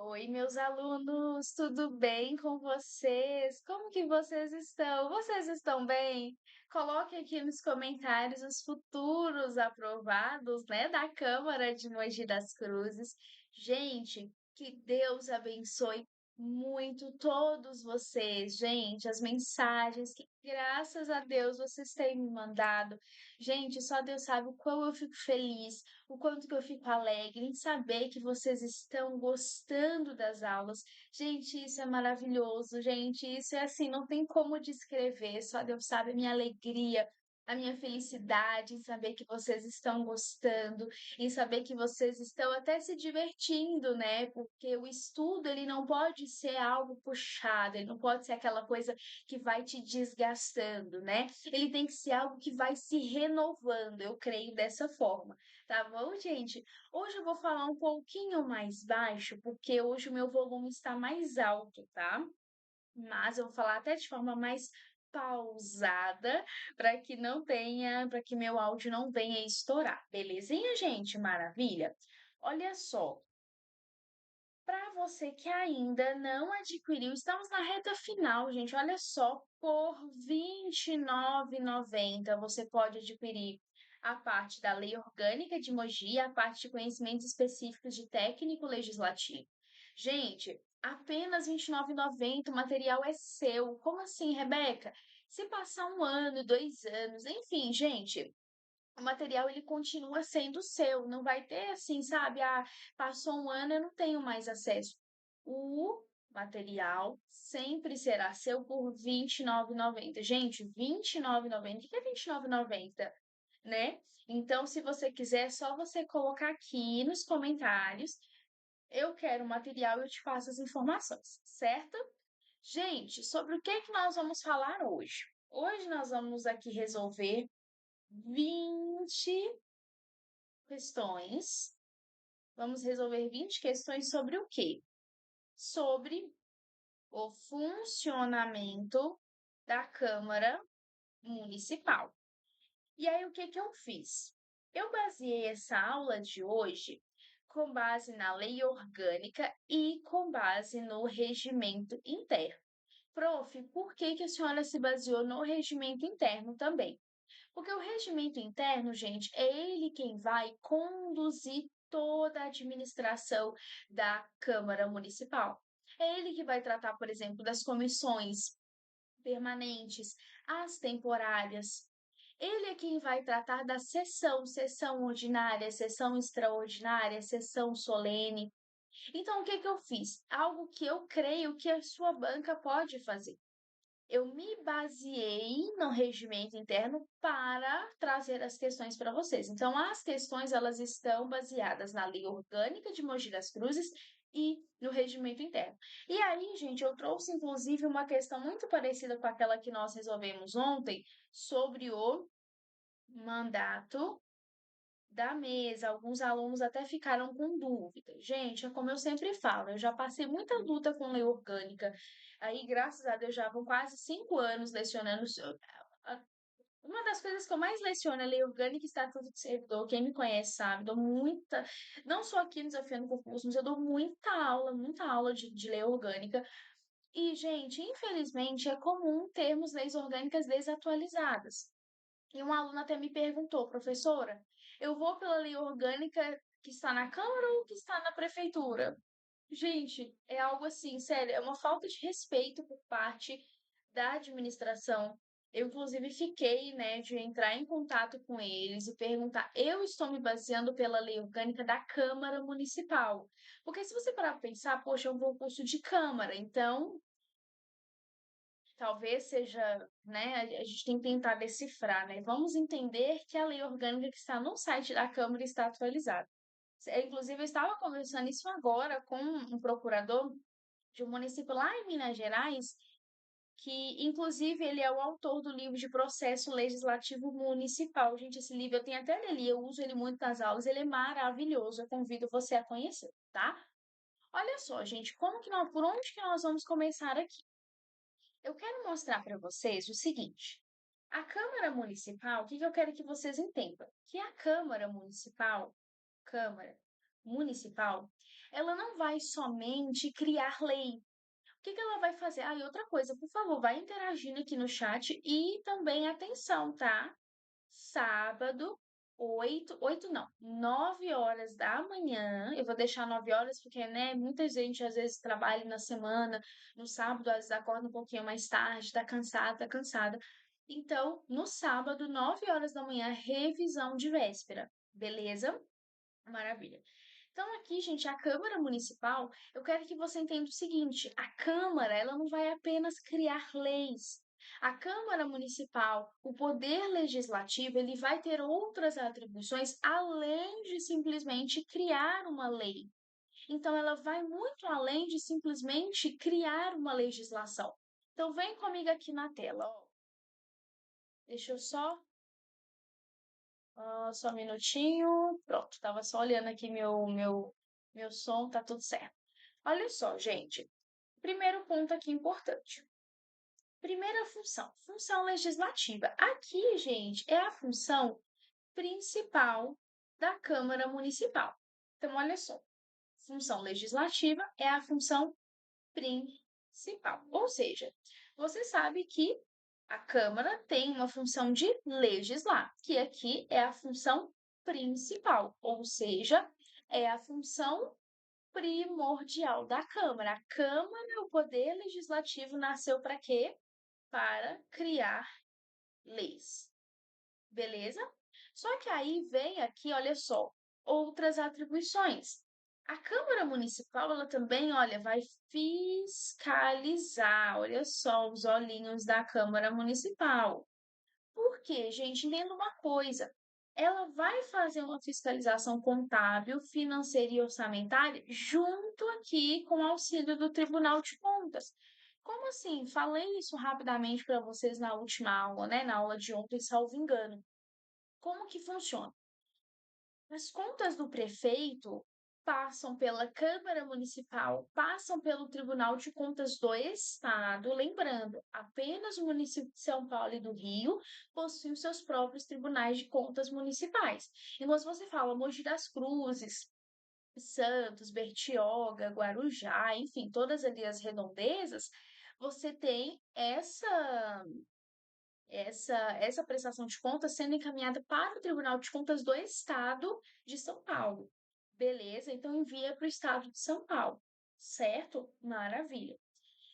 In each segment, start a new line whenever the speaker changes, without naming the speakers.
Oi, meus alunos, tudo bem com vocês? Como que vocês estão? Vocês estão bem? Coloquem aqui nos comentários os futuros aprovados, né, da Câmara de Mogi das Cruzes. Gente, que Deus abençoe muito todos vocês, gente, as mensagens que graças a Deus vocês têm me mandado. Gente, só Deus sabe o quão eu fico feliz, o quanto que eu fico alegre em saber que vocês estão gostando das aulas. Gente, isso é maravilhoso, gente, isso é assim, não tem como descrever, só Deus sabe a minha alegria, a minha felicidade em saber que vocês estão gostando, em saber que vocês estão até se divertindo, né? Porque o estudo, ele não pode ser algo puxado, ele não pode ser aquela coisa que vai te desgastando, né? Ele tem que ser algo que vai se renovando, eu creio dessa forma. Tá bom, gente? Hoje eu vou falar um pouquinho mais baixo, porque hoje o meu volume está mais alto, tá? Mas eu vou falar até de forma mais pausada, para que meu áudio não venha estourar. Belezinha, gente? Maravilha? Olha só, para você que ainda não adquiriu, estamos na reta final, gente. Olha só, por R$ 29,90 você pode adquirir a parte da Lei Orgânica de Mogi, a parte de conhecimentos específicos de técnico legislativo. Gente, apenas R$ 29,90, o material é seu. Como assim, Rebeca? Se passar um ano, 2 anos, enfim, gente, o material ele continua sendo seu, não vai ter assim, sabe? Ah, passou um ano, eu não tenho mais acesso. O material sempre será seu por R$ 29,90. Gente, R$ 29,90. O que é R$ 29,90, né? Então, se você quiser, é só você colocar aqui nos comentários. Eu quero o material e eu te passo as informações, certo? Gente, sobre o que que nós vamos falar hoje? Hoje nós vamos aqui resolver 20 questões. Vamos resolver 20 questões sobre o quê? Sobre o funcionamento da Câmara Municipal. E aí, o que que eu fiz? Eu baseei essa aula de hoje com base na lei orgânica e com base no regimento interno. Prof, por que que a senhora se baseou no regimento interno também? Porque o regimento interno, gente, é ele quem vai conduzir toda a administração da Câmara Municipal. É ele que vai tratar, por exemplo, das comissões permanentes, as temporárias. Ele é quem vai tratar da sessão, sessão ordinária, sessão extraordinária, sessão solene. Então, o que que eu fiz? Algo que eu creio que a sua banca pode fazer. Eu me baseei no regimento interno para trazer as questões para vocês. Então, as questões elas estão baseadas na Lei Orgânica de Mogi das Cruzes e no regimento interno. E aí, gente, eu trouxe inclusive uma questão muito parecida com aquela que nós resolvemos ontem sobre o mandato da mesa. Alguns alunos até ficaram com dúvida. Gente, é como eu sempre falo, eu já passei muita luta com lei orgânica. Aí, graças a Deus, já vão quase 5 anos lecionando. Uma das coisas que eu mais leciono é lei orgânica e estatuto de servidor. Quem me conhece sabe, dou muita, não só aqui no Desafiando Concurso, mas eu dou muita aula de lei orgânica. E, gente, infelizmente é comum termos leis orgânicas desatualizadas. E um aluno até me perguntou, professora, eu vou pela lei orgânica que está na Câmara ou que está na Prefeitura? Gente, é algo assim, sério, é uma falta de respeito por parte da administração. Eu, inclusive, fiquei, né, de entrar em contato com eles e perguntar. Eu estou me baseando pela lei orgânica da Câmara Municipal. Porque se você parar para pensar, poxa, é um concurso de Câmara, então talvez seja, né, a gente tem que tentar decifrar, né? Vamos entender que a lei orgânica que está no site da Câmara está atualizada. Inclusive, eu estava conversando isso agora com um procurador de um município lá em Minas Gerais, que inclusive ele é o autor do livro de processo legislativo municipal. Gente, esse livro eu tenho até ele ali, eu uso ele muito nas aulas, ele é maravilhoso, eu convido você a conhecer, tá? Olha só, gente, por onde que nós vamos começar aqui? Eu quero mostrar para vocês o seguinte: a Câmara Municipal, o que que eu quero que vocês entendam? Que a Câmara Municipal, Câmara, Municipal, ela não vai somente criar lei. O que que ela vai fazer? Ah, e outra coisa, por favor, vai interagindo aqui no chat e também atenção, tá? Sábado, 8 não, 9 horas da manhã. Eu vou deixar 9 horas porque, né, muita gente às vezes trabalha na semana, no sábado, às vezes acorda um pouquinho mais tarde, tá cansada, tá cansada. Então, no sábado, 9 horas da manhã, revisão de véspera, beleza? Maravilha. Então, aqui, gente, a Câmara Municipal, eu quero que você entenda o seguinte: a Câmara, ela não vai apenas criar leis. A Câmara Municipal, o poder legislativo, ele vai ter outras atribuições além de simplesmente criar uma lei. Então, ela vai muito além de simplesmente criar uma legislação. Então, vem comigo aqui na tela, ó. Deixa eu só um minutinho. Pronto, tava só olhando aqui meu som, tá tudo certo. Olha só, gente. Primeiro ponto aqui importante. Primeira função, função legislativa. Aqui, gente, é a função principal da Câmara Municipal. Então, olha só. Função legislativa é a função principal. Ou seja, você sabe que a Câmara tem uma função de legislar, que aqui é a função principal, ou seja, é a função primordial da Câmara. A Câmara, o poder legislativo, nasceu para quê? Para criar leis. Beleza? Só que aí vem aqui, olha só, outras atribuições. A Câmara Municipal, ela também, olha, vai fiscalizar, olha só, os olhinhos da Câmara Municipal. Por quê, gente? Entenda uma coisa. Ela vai fazer uma fiscalização contábil, financeira e orçamentária junto aqui com o auxílio do Tribunal de Contas. Como assim? Falei isso rapidamente para vocês na última aula, né? Na aula de ontem, salvo engano. Como que funciona? As contas do prefeito passam pela Câmara Municipal, passam pelo Tribunal de Contas do Estado. Lembrando, apenas o município de São Paulo e do Rio possuem os seus próprios tribunais de contas municipais. Então, se você fala Mogi das Cruzes, Santos, Bertioga, Guarujá, enfim, todas ali as redondezas, você tem essa prestação de contas sendo encaminhada para o Tribunal de Contas do Estado de São Paulo. Beleza? Então envia para o Estado de São Paulo, certo? Maravilha.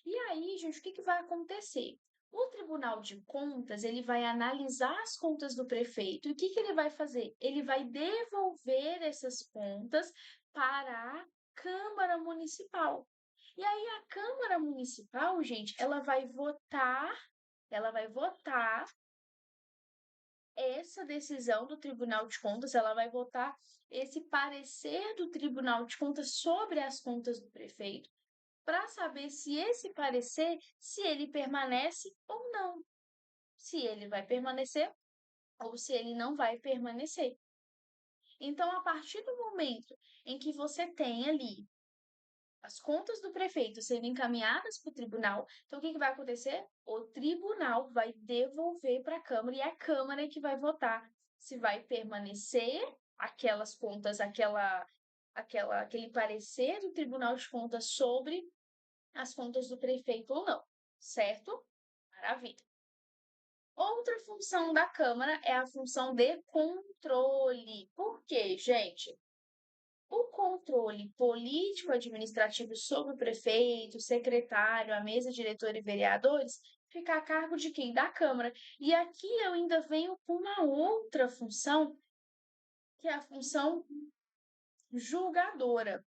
E aí, gente, o que vai acontecer? O Tribunal de Contas, ele vai analisar as contas do prefeito e o que ele vai fazer? Ele vai devolver essas contas para a Câmara Municipal. E aí a Câmara Municipal, gente, ela vai votar essa decisão do Tribunal de Contas, ela vai votar esse parecer do Tribunal de Contas sobre as contas do prefeito, para saber se esse parecer, se ele permanece ou não, se ele vai permanecer ou se ele não vai permanecer. Então, a partir do momento em que você tem ali as contas do prefeito sendo encaminhadas para o tribunal, então o que vai acontecer? O tribunal vai devolver para a Câmara e a Câmara é que vai votar se vai permanecer aquelas contas, aquele parecer do Tribunal de Contas sobre as contas do prefeito ou não, certo? Maravilha. Outra função da Câmara é a função de controle. Por quê, gente? O controle político-administrativo sobre o prefeito, secretário, a mesa diretora e vereadores fica a cargo de quem? Da Câmara. E aqui eu ainda venho com uma outra função, que é a função julgadora.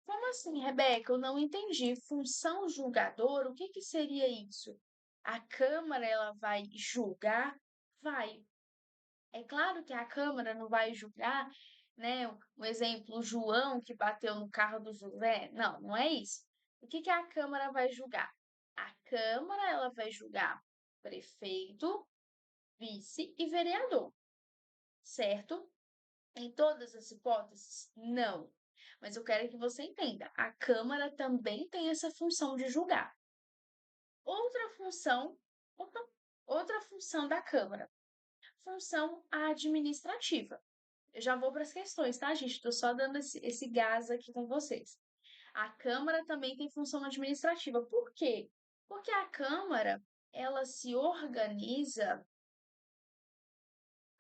Como assim, Rebeca? Eu não entendi. Função julgadora, o que que seria isso? A Câmara, ela vai julgar? Vai. É claro que a Câmara não vai julgar, né? Um exemplo, o João que bateu no carro do José. Não, não é isso. O que que a Câmara vai julgar? A Câmara, ela vai julgar prefeito, vice e vereador, certo? Em todas as hipóteses? Não. Mas eu quero que você entenda, a Câmara também tem essa função de julgar. Outra função, outra função da Câmara, função administrativa. Eu já vou para as questões, tá, gente? Estou só dando esse gás aqui com vocês. A Câmara também tem função administrativa. Por quê? Porque a Câmara, ela se organiza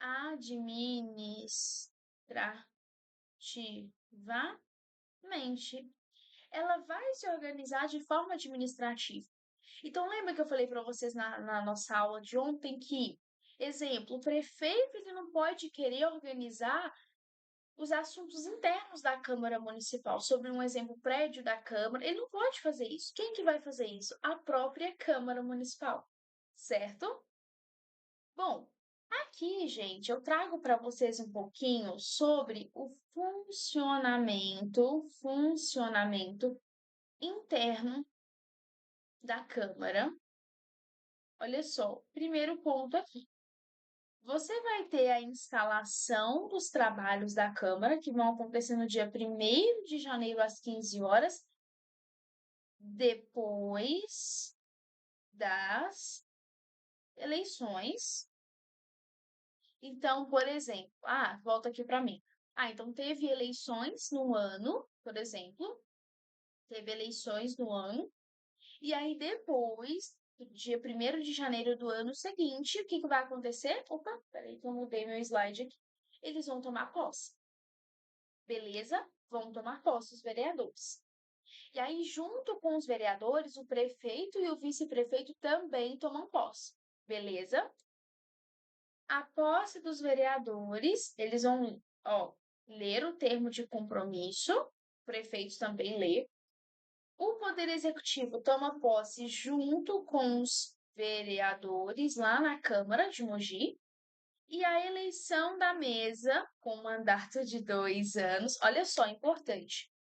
administrativamente. Ela vai se organizar de forma administrativa. Então, lembra que eu falei para vocês na nossa aula de ontem que, exemplo, o prefeito ele não pode querer organizar os assuntos internos da Câmara Municipal, sobre um exemplo, prédio da Câmara, ele não pode fazer isso. Quem que vai fazer isso? A própria Câmara Municipal, certo? Bom, aqui, gente, eu trago para vocês um pouquinho sobre o funcionamento interno da Câmara. Olha só, primeiro ponto aqui. Você vai ter a instalação dos trabalhos da Câmara, que vão acontecer no dia 1º de janeiro, às 15 horas, depois das eleições. Então, por exemplo, volta aqui para mim. Então teve eleições no ano, por exemplo, teve eleições no ano, e aí depois, do dia 1º de janeiro do ano seguinte, o que que vai acontecer? Opa, peraí que eu mudei meu slide aqui. Eles vão tomar posse. Beleza? Vão tomar posse os vereadores. E aí, junto com os vereadores, o prefeito e o vice-prefeito também tomam posse. Beleza? A posse dos vereadores, eles vão, ler o termo de compromisso, o prefeito também lê. O Poder Executivo toma posse junto com os vereadores lá na Câmara de Mogi. E a eleição da mesa, com mandato de 2 anos, olha só, importante.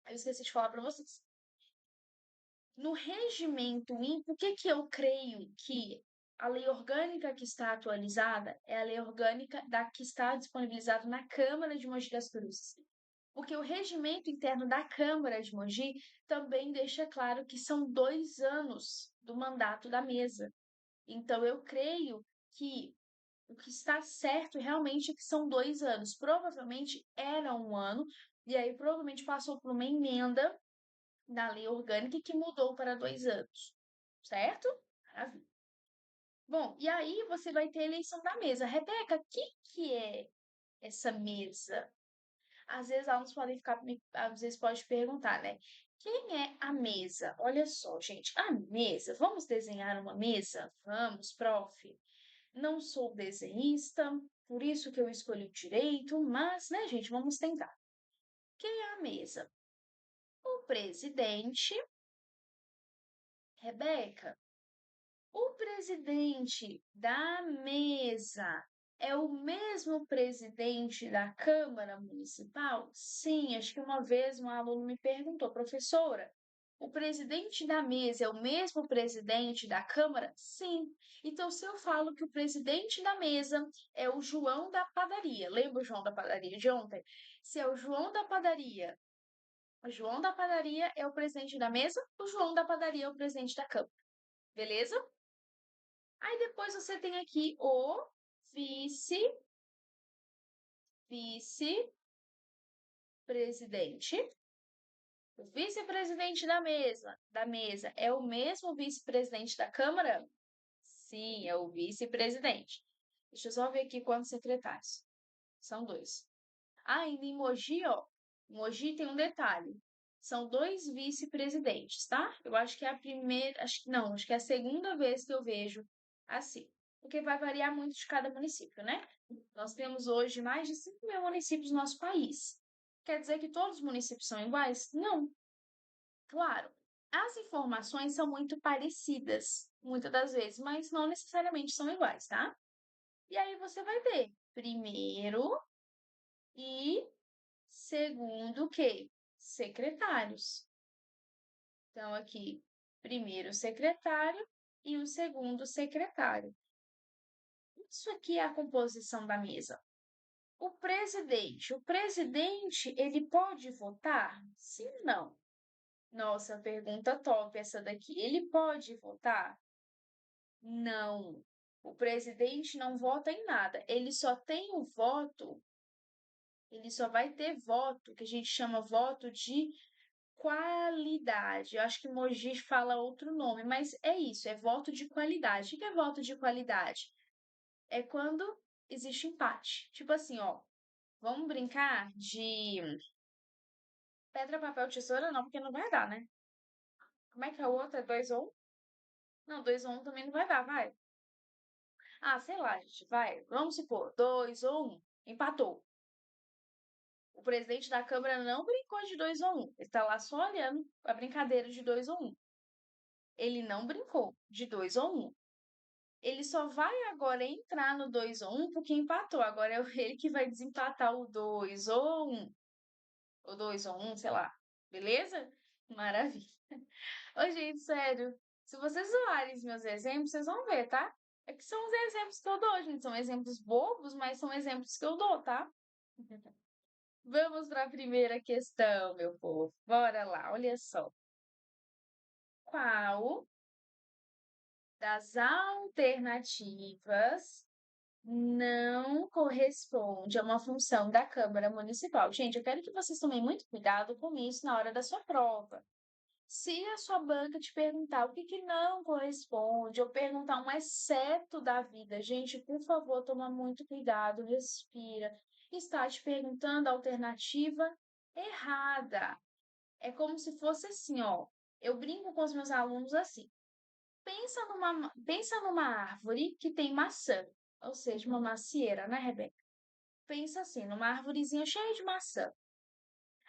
Eu esqueci de falar para vocês. No regimento ímpar, o que que eu creio que a lei orgânica que está atualizada é a lei orgânica que está disponibilizada na Câmara de Mogi das Cruzes. Porque o regimento interno da Câmara de Mogi também deixa claro que são 2 anos do mandato da mesa. Então, eu creio que o que está certo realmente é que são 2 anos. Provavelmente era 1 ano, e aí provavelmente passou por uma emenda na lei orgânica que mudou para 2 anos, certo? Maravilha. Bom, e aí você vai ter a eleição da mesa. Rebeca, o que é essa mesa? Às vezes alunos podem ficar, às vezes pode perguntar, né? Quem é a mesa? Olha só, gente, a mesa. Vamos desenhar uma mesa? Vamos, prof. Não sou desenhista, por isso que eu escolhi o direito, mas, né, gente, vamos tentar. Quem é a mesa? O presidente, Rebeca. O presidente da mesa é o mesmo presidente da Câmara Municipal? Sim, acho que uma vez um aluno me perguntou, professora, o presidente da mesa é o mesmo presidente da Câmara? Sim. Então, se eu falo que o presidente da mesa é o João da padaria, lembra o João da padaria de ontem? Se é o João da padaria, o João da padaria é o presidente da mesa, o João da padaria é o presidente da Câmara. Beleza? Aí depois você tem aqui o vice-presidente. O vice-presidente da mesa é o mesmo vice-presidente da Câmara? Sim, é o vice-presidente. Deixa eu só ver aqui quantos secretários. São 2. Ainda em Mogi, Mogi tem um detalhe. São 2 vice-presidentes, tá? Eu acho que é a primeira, acho que é a segunda vez que eu vejo assim. Porque vai variar muito de cada município, né? Nós temos hoje mais de 5.000 municípios no nosso país. Quer dizer que todos os municípios são iguais? Não. Claro, as informações são muito parecidas, muitas das vezes, mas não necessariamente são iguais, tá? E aí você vai ter primeiro e segundo o quê? Secretários. Então, aqui, primeiro secretário e o segundo secretário. Isso aqui é a composição da mesa. O presidente, ele pode votar? Sim, não. Nossa, pergunta top essa daqui. Ele pode votar? Não. O presidente não vota em nada. Ele só tem o voto Ele só vai ter voto, que a gente chama voto de qualidade. Eu acho que Mogi fala outro nome, mas é isso, é voto de qualidade. O que é voto de qualidade? É quando existe empate. Tipo assim, ó, vamos brincar de pedra, papel, tesoura, não, porque não vai dar, né? Como é que é o outro? É 2 ou 1? Não, 2 ou 1 também não vai dar, vai. Ah, sei lá, gente, vai. Vamos supor, 2 ou 1. Empatou. O presidente da Câmara não brincou de 2 ou 1. Ele tá lá só olhando a brincadeira de 2 ou 1. Ele não brincou de 2 ou 1. Ele só vai agora entrar no 2 ou 1 porque empatou. Agora é ele que vai desempatar o 2 ou 1. O 2 ou 1, sei lá. Beleza? Maravilha. Ô, gente, sério. Se vocês zoarem os meus exemplos, vocês vão ver, tá? É que são os exemplos que eu dou, gente. São exemplos bobos, mas são exemplos que eu dou, tá? Vamos para a primeira questão, meu povo. Bora lá, olha só. Qual das alternativas não corresponde a uma função da Câmara Municipal? Gente, eu quero que vocês tomem muito cuidado com isso na hora da sua prova. Se a sua banca te perguntar o que que não corresponde, ou perguntar um exceto da vida, gente, por favor, toma muito cuidado, respira. Está te perguntando a alternativa errada. É como se fosse assim, ó. Eu brinco com os meus alunos assim. Pensa numa árvore que tem maçã, ou seja, uma macieira, né, Rebeca? Pensa assim, numa árvorezinha cheia de maçã.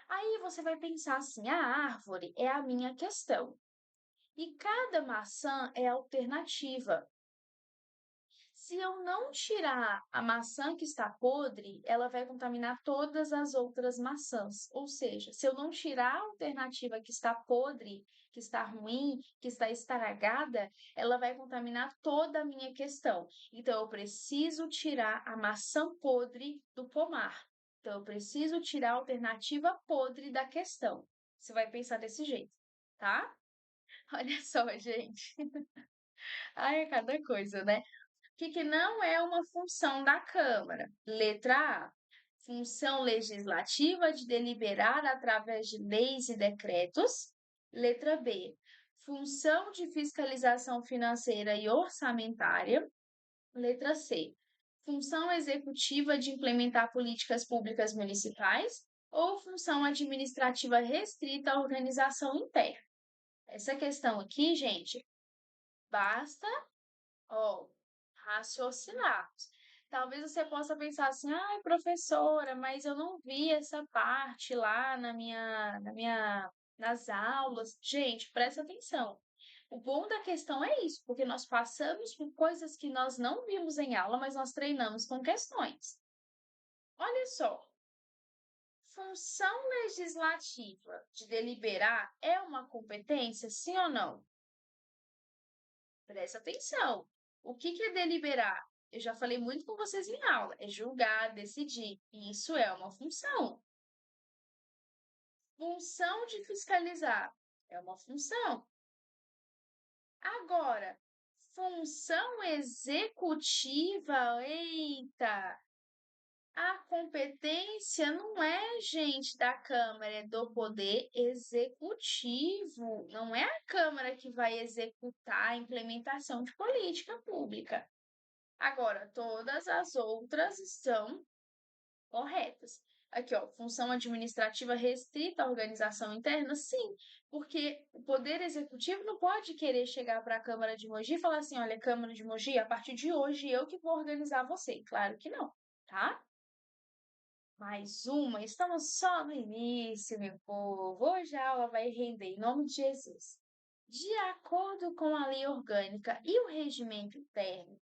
Aí você vai pensar assim: a árvore é a minha questão. E cada maçã é alternativa. Se eu não tirar a maçã que está podre, ela vai contaminar todas as outras maçãs. Ou seja, se eu não tirar a alternativa que está podre, que está ruim, que está estragada, ela vai contaminar toda a minha questão. Então, eu preciso tirar a maçã podre do pomar. Então, eu preciso tirar a alternativa podre da questão. Você vai pensar desse jeito, tá? Olha só, gente. Ai, é cada coisa, né? O que que não é uma função da Câmara? Letra A. Função legislativa de deliberar através de leis e decretos. Letra B. Função de fiscalização financeira e orçamentária. Letra C. Função executiva de implementar políticas públicas municipais. Ou função administrativa restrita à organização interna. Essa questão aqui, gente, basta, ó, raciocinarmos. Talvez você possa pensar assim, ai, professora, mas eu não vi essa parte lá nas aulas. Gente, presta atenção. O bom da questão é isso, porque nós passamos por coisas que nós não vimos em aula, mas nós treinamos com questões. Olha só, função legislativa de deliberar é uma competência, sim ou não? Presta atenção. O que que é deliberar? Eu já falei muito com vocês em aula. É julgar, decidir. Isso é uma função. Função de fiscalizar. É uma função. Agora, função executiva. Eita! A competência não é, gente, da Câmara, é do Poder Executivo. Não é a Câmara que vai executar a implementação de política pública. Agora, todas as outras estão corretas. Aqui, ó, função administrativa restrita à organização interna, sim, porque o Poder Executivo não pode querer chegar para a Câmara de Mogi e falar assim: olha, Câmara de Mogi, a partir de hoje eu que vou organizar você. Claro que não, tá? Mais uma, estamos só no início, meu povo. Hoje a aula vai render em nome de Jesus. De acordo com a lei orgânica e o regimento interno,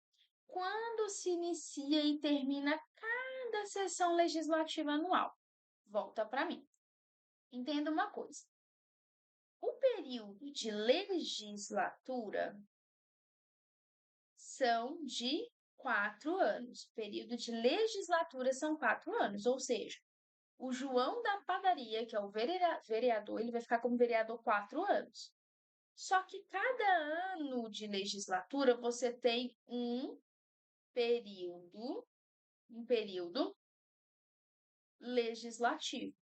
quando se inicia e termina cada sessão legislativa anual? Volta para mim. Entenda uma coisa. O período de legislatura são de 4 anos. O período de legislatura são 4 anos, ou seja, o João da padaria, que é o vereador, ele vai ficar como vereador 4 anos. Só que cada ano de legislatura você tem período, um período legislativo.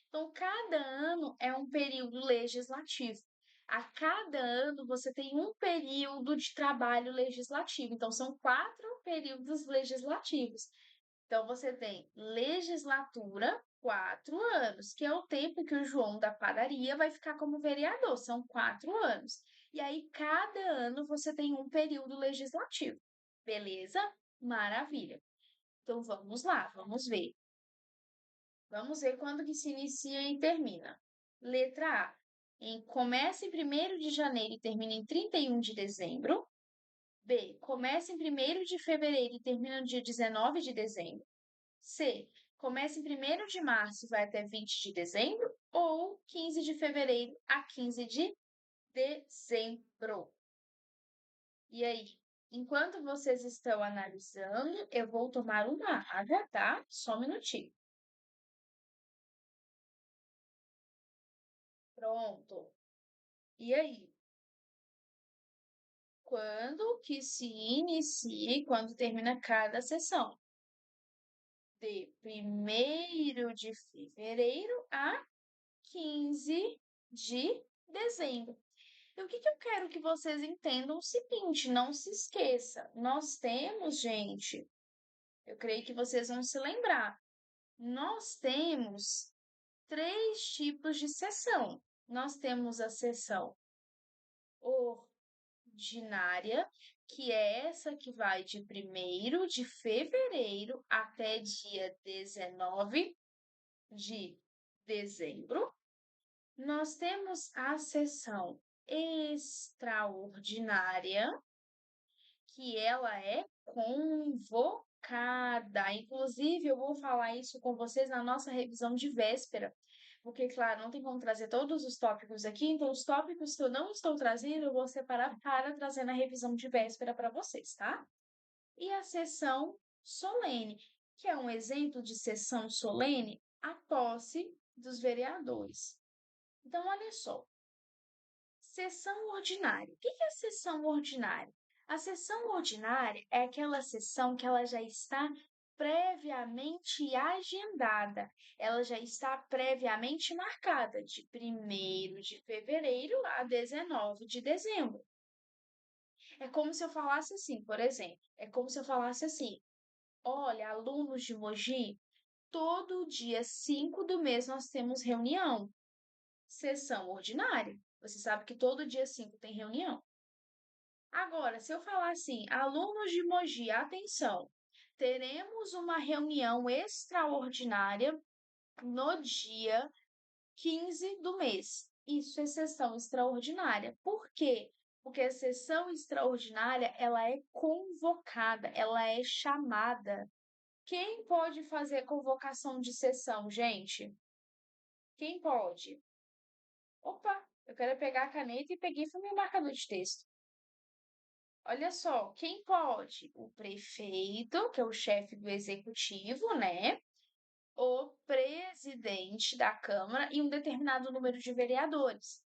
Então, cada ano é um período legislativo. A cada ano você tem um período de trabalho legislativo. Então, são 4 períodos legislativos. Então, você tem legislatura, 4 anos, que é o tempo que o João da padaria vai ficar como vereador. São 4 anos. E aí, cada ano você tem um período legislativo. Beleza? Maravilha. Então, vamos lá, vamos ver. Vamos ver quando que se inicia e termina. Letra A. Começa em 1º de janeiro e termina em 31 de dezembro. B. Começa em 1º de fevereiro e termina no dia 19 de dezembro. C. Começa em 1º de março e vai até 20 de dezembro. Ou 15 de fevereiro a 15 de dezembro. E aí? Enquanto vocês estão analisando, eu vou tomar uma água, tá? Só um minutinho. Pronto. E aí? Quando que se inicia e quando termina cada sessão? De 1º de fevereiro a 15 de dezembro. E o que eu quero que vocês entendam é o seguinte, não se esqueça, nós temos, gente, eu creio que vocês vão se lembrar, nós temos 3 tipos de sessão. Nós temos a sessão ordinária, que é essa que vai de 1º de fevereiro até dia 19 de dezembro. Nós temos a sessão extraordinária, que ela é convocada. Inclusive, eu vou falar isso com vocês na nossa revisão de véspera, porque, claro, não tem como trazer todos os tópicos aqui, então os tópicos que eu não estou trazendo, eu vou separar para trazer na revisão de véspera para vocês, tá? E a sessão solene, que é um exemplo de sessão solene, a posse dos vereadores. Então, olha só. Sessão ordinária. O que é a sessão ordinária? A sessão ordinária é aquela sessão que ela já está previamente agendada, ela já está previamente marcada de 1º de fevereiro a 19 de dezembro. É como se eu falasse assim, por exemplo, é como se eu falasse assim: olha, alunos de Mogi, todo dia 5 do mês nós temos reunião, sessão ordinária. Você sabe que todo dia 5 tem reunião. Agora, se eu falar assim, alunos de Mogi, atenção, teremos uma reunião extraordinária no dia 15 do mês. Isso é sessão extraordinária. Por quê? Porque a sessão extraordinária, ela é convocada, ela é chamada. Quem pode fazer convocação de sessão, gente? Quem pode? Opa, eu quero pegar a caneta e peguei foi meu marcador de texto. Olha só, quem pode? O prefeito, que é o chefe do executivo, né? O presidente da Câmara e um determinado número de vereadores.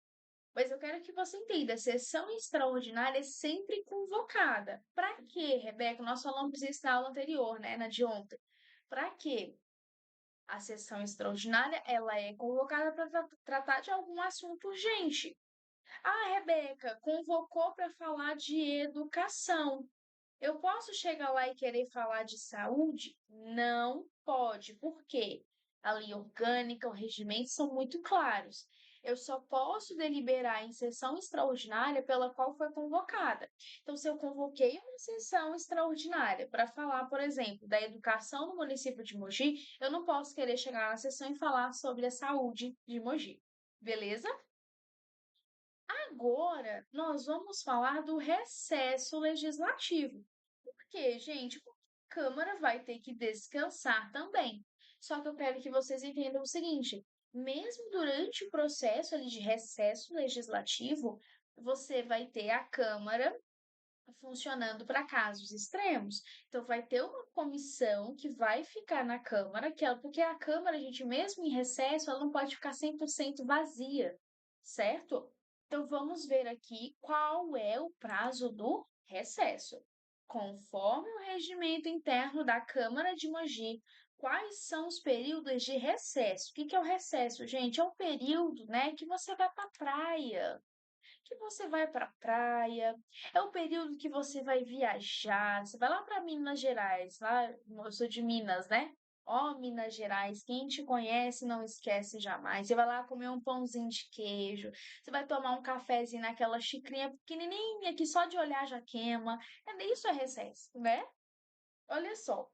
Mas eu quero que você entenda, a sessão extraordinária é sempre convocada. Para quê, Rebeca? Nós falamos isso na aula anterior, né? Na de ontem. Para quê? A sessão extraordinária, ela é convocada para tratar de algum assunto urgente. Ah, Rebeca, convocou para falar de educação. Eu posso chegar lá e querer falar de saúde? Não pode. Por quê? A lei orgânica, o regimento são muito claros. Eu só posso deliberar em sessão extraordinária pela qual foi convocada. Então, se eu convoquei uma sessão extraordinária para falar, por exemplo, da educação no município de Mogi, eu não posso querer chegar na sessão e falar sobre a saúde de Mogi. Beleza? Agora, nós vamos falar do recesso legislativo. Por quê, gente? Porque a Câmara vai ter que descansar também. Só que eu quero que vocês entendam o seguinte: mesmo durante o processo ali de recesso legislativo, você vai ter a Câmara funcionando para casos extremos. Então, vai ter uma comissão que vai ficar na Câmara, porque a Câmara, gente, mesmo em recesso, ela não pode ficar 100% vazia, certo? Então, vamos ver aqui qual é o prazo do recesso. Conforme o regimento interno da Câmara de Mogi, quais são os períodos de recesso? O que que é o recesso, gente? É um período, né, que você vai para a praia, é o período que você vai viajar, você vai lá para Minas Gerais, lá, eu sou de Minas, né? Ó, Minas Gerais, quem te conhece não esquece jamais. Você vai lá comer um pãozinho de queijo, você vai tomar um cafezinho naquela xicrinha pequenininha que só de olhar já queima. Isso é recesso, né? Olha só,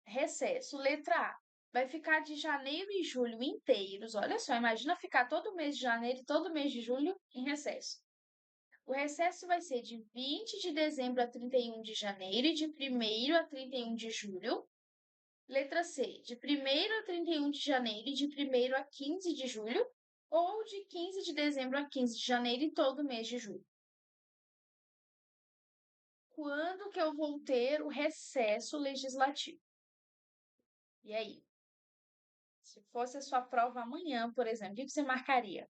recesso, letra A. Vai ficar de janeiro e julho inteiros. Olha só, imagina ficar todo mês de janeiro e todo mês de julho em recesso. O recesso vai ser de 20 de dezembro a 31 de janeiro e de 1º a 31 de julho. Letra C, de 1º a 31 de janeiro e de 1º a 15 de julho. Ou de 15 de dezembro a 15 de janeiro e todo mês de julho. Quando que eu vou ter o recesso legislativo? E aí? Se fosse a sua prova amanhã, por exemplo, o que você marcaria?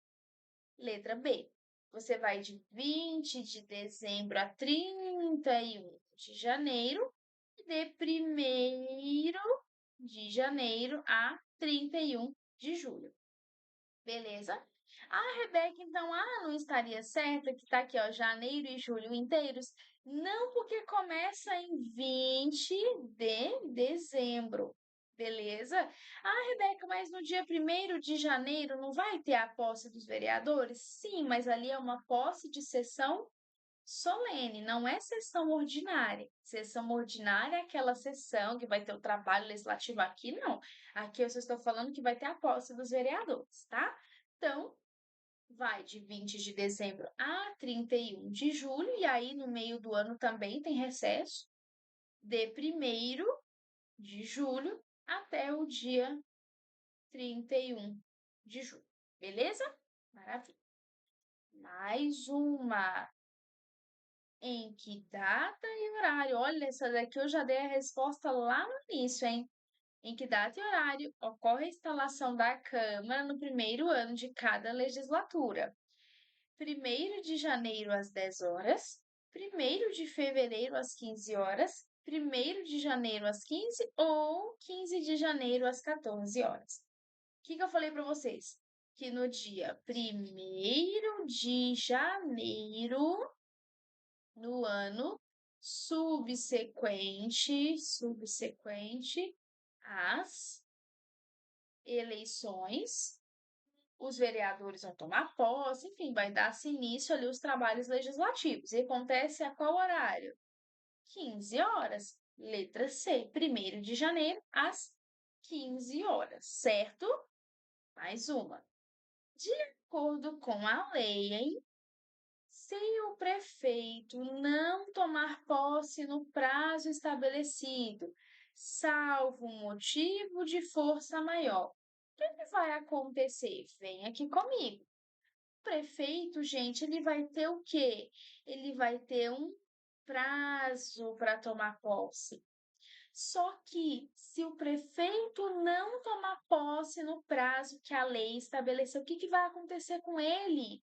Letra B. Você vai de 20 de dezembro a 31 de janeiro e de 1º de janeiro a 31 de julho. Beleza? A Rebeca, então, não estaria certa que tá aqui, ó, janeiro e julho inteiros? Não, porque começa em 20 de dezembro. Beleza? Rebeca, mas no dia 1º de janeiro não vai ter a posse dos vereadores? Sim, mas ali é uma posse de sessão solene, não é sessão ordinária. Sessão ordinária é aquela sessão que vai ter o trabalho legislativo aqui, não. Aqui eu só estou falando que vai ter a posse dos vereadores, tá? Então, vai de 20 de dezembro a 31 de julho, e aí no meio do ano também tem recesso, de 1º de julho até o dia 31 de julho. Beleza? Maravilha. Mais uma. Em que data e horário? Olha, essa daqui eu já dei a resposta lá no início, hein? Em que data e horário ocorre a instalação da Câmara no primeiro ano de cada legislatura? 1º de janeiro às 10 horas, 1º de fevereiro às 15 horas, 1º de janeiro às 15 ou 15 de janeiro às 14 horas. O que eu falei para vocês? Que no dia 1º de janeiro, no ano subsequente às eleições, os vereadores vão tomar posse, enfim, vai dar-se início ali os trabalhos legislativos. E acontece a qual horário? 15 horas. Letra C, 1º de janeiro, às 15 horas, certo? Mais uma. De acordo com a lei, se o prefeito não tomar posse no prazo estabelecido, salvo motivo de força maior, o que vai acontecer? Vem aqui comigo. O prefeito, gente, ele vai ter o quê? Ele vai ter um prazo para tomar posse. Só que, se o prefeito não tomar posse no prazo que a lei estabeleceu, o que vai acontecer com ele?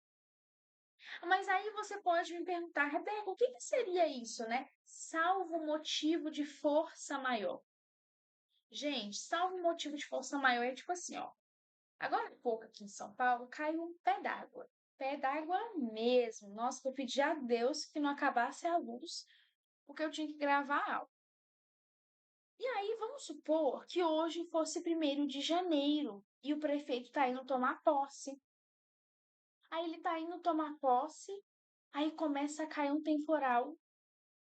Mas aí você pode me perguntar, Rebeca, o que seria isso, né? Salvo motivo de força maior. Gente, salvo motivo de força maior é tipo assim, ó. Agora há pouco aqui em São Paulo caiu um pé d'água. Pé d'água mesmo. Nossa, eu pedi a Deus que não acabasse a luz, porque eu tinha que gravar algo. E aí, vamos supor que hoje fosse 1º de janeiro e o prefeito tá indo tomar posse. Aí ele tá indo tomar posse, aí começa a cair um temporal.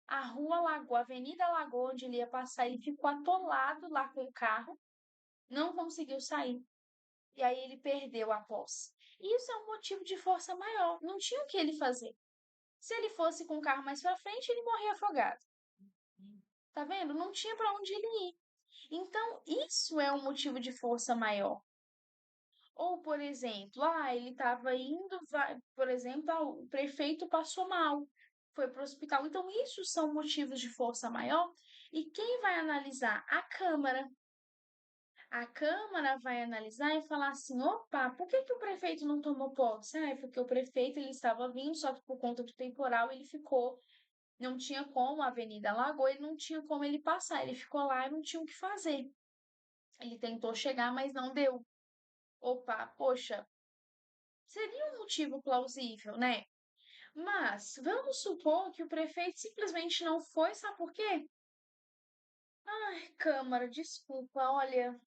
A Rua Lagoa, a Avenida Lagoa, onde ele ia passar, ele ficou atolado lá com o carro, não conseguiu sair. E aí ele perdeu a posse. Isso é um motivo de força maior. Não tinha o que ele fazer. Se ele fosse com o carro mais para frente, ele morria afogado. Tá vendo? Não tinha para onde ele ir. Então, isso é um motivo de força maior. Ou, por exemplo, ele estava indo, por exemplo, o prefeito passou mal, foi para o hospital. Então, isso são motivos de força maior. E quem vai analisar? A Câmara. A Câmara vai analisar e falar assim: opa, por que o prefeito não tomou posse? É porque o prefeito ele estava vindo, só que por conta do temporal ele ficou, não tinha como a Avenida Lagoa, ele não tinha como ele passar, ele ficou lá e não tinha o que fazer. Ele tentou chegar, mas não deu. Opa, poxa, seria um motivo plausível, né? Mas vamos supor que o prefeito simplesmente não foi, sabe por quê? Ai, Câmara, desculpa, olha,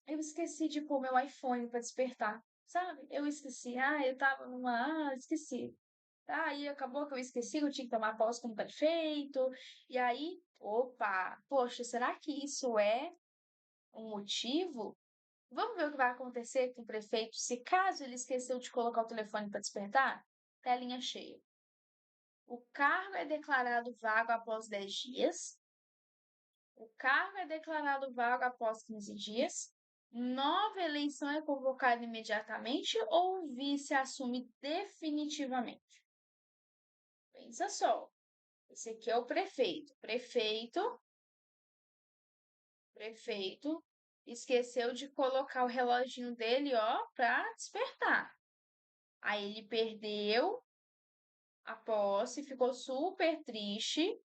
eu esqueci de pôr meu iPhone para despertar, sabe? Eu esqueci, eu tava esqueci. Aí acabou que eu esqueci, eu tinha que tomar posse como prefeito, e aí, opa, poxa, será que isso é um motivo? Vamos ver o que vai acontecer com o prefeito se caso ele esqueceu de colocar o telefone para despertar? Telinha cheia. O cargo é declarado vago após 10 dias. O cargo é declarado vago após 15 dias. Nova eleição é convocada imediatamente ou o vice assume definitivamente? Pensa só. Esse aqui é o prefeito. Prefeito esqueceu de colocar o reloginho dele, ó, para despertar. Aí ele perdeu a posse, ficou super triste.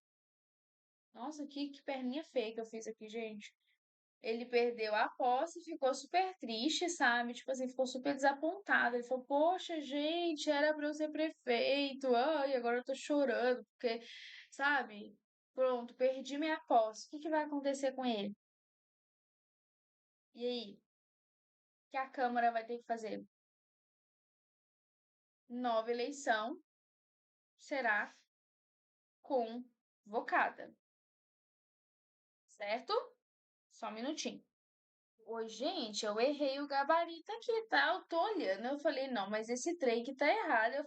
Nossa, que perninha feia que eu fiz aqui, gente. Ele perdeu a posse, ficou super triste, sabe? Tipo assim, ficou super desapontado. Ele falou: Poxa, gente, era pra eu ser prefeito. Ai, agora eu tô chorando, porque, sabe? Pronto, perdi minha posse. O que que vai acontecer com ele? E aí? O que a Câmara vai ter que fazer? Nova eleição será convocada, certo? Só um minutinho. Oi, gente, eu errei o gabarito aqui, tá? Eu tô olhando, eu falei, não, mas esse trem que tá errado.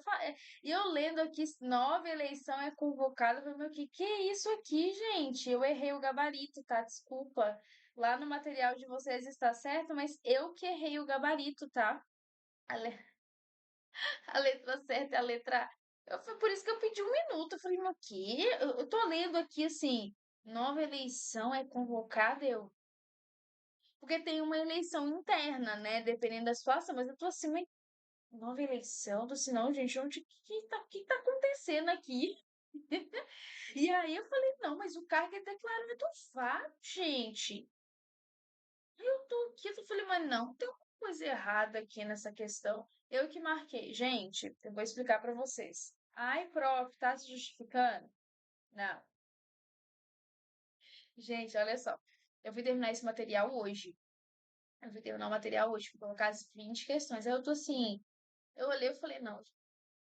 E eu lendo aqui, nova eleição é convocada, eu falei, meu, que é isso aqui, gente? Eu errei o gabarito, tá? Desculpa. Lá no material de vocês está certo, mas eu que errei o gabarito, tá? A, le- a letra certa é a letra. Foi por isso que eu pedi um minuto. Eu falei, mas o quê? Eu tô lendo aqui assim, nova eleição é convocada, eu. Porque tem uma eleição interna, né? Dependendo da situação, mas eu tô assim, mas nova eleição, tô assim, não, gente, que tá acontecendo aqui? E aí eu falei, não, mas o cargo é declarado vago, gente. Eu tô aqui, eu falei, mas não, tem uma coisa errada aqui nessa questão. Eu que marquei. Gente, eu vou explicar pra vocês. Ai, prof, tá se justificando? Não. Gente, olha só. Eu fui terminar esse material hoje. Eu fui terminar o material hoje, fui colocar as 20 questões. Aí eu tô assim, eu olhei e falei, não.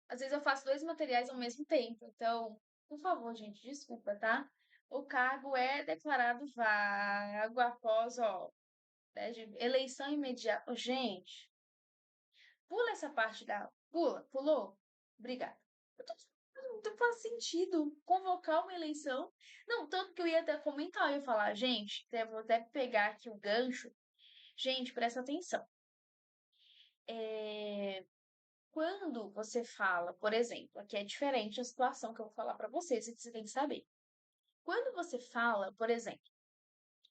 Às vezes eu faço dois materiais ao mesmo tempo. Então, por favor, gente, desculpa, tá? O cargo é declarado vago após, ó, eleição imediata. Gente, pula essa parte da. Pulou? Obrigada. Eu tô... Não faz sentido convocar uma eleição. Não, tanto que eu ia até comentar, eu ia falar, gente, vou até pegar aqui o gancho. Gente, presta atenção. Quando você fala, por exemplo, aqui é diferente a situação que eu vou falar para vocês, que você tem que saber. Quando você fala, por exemplo,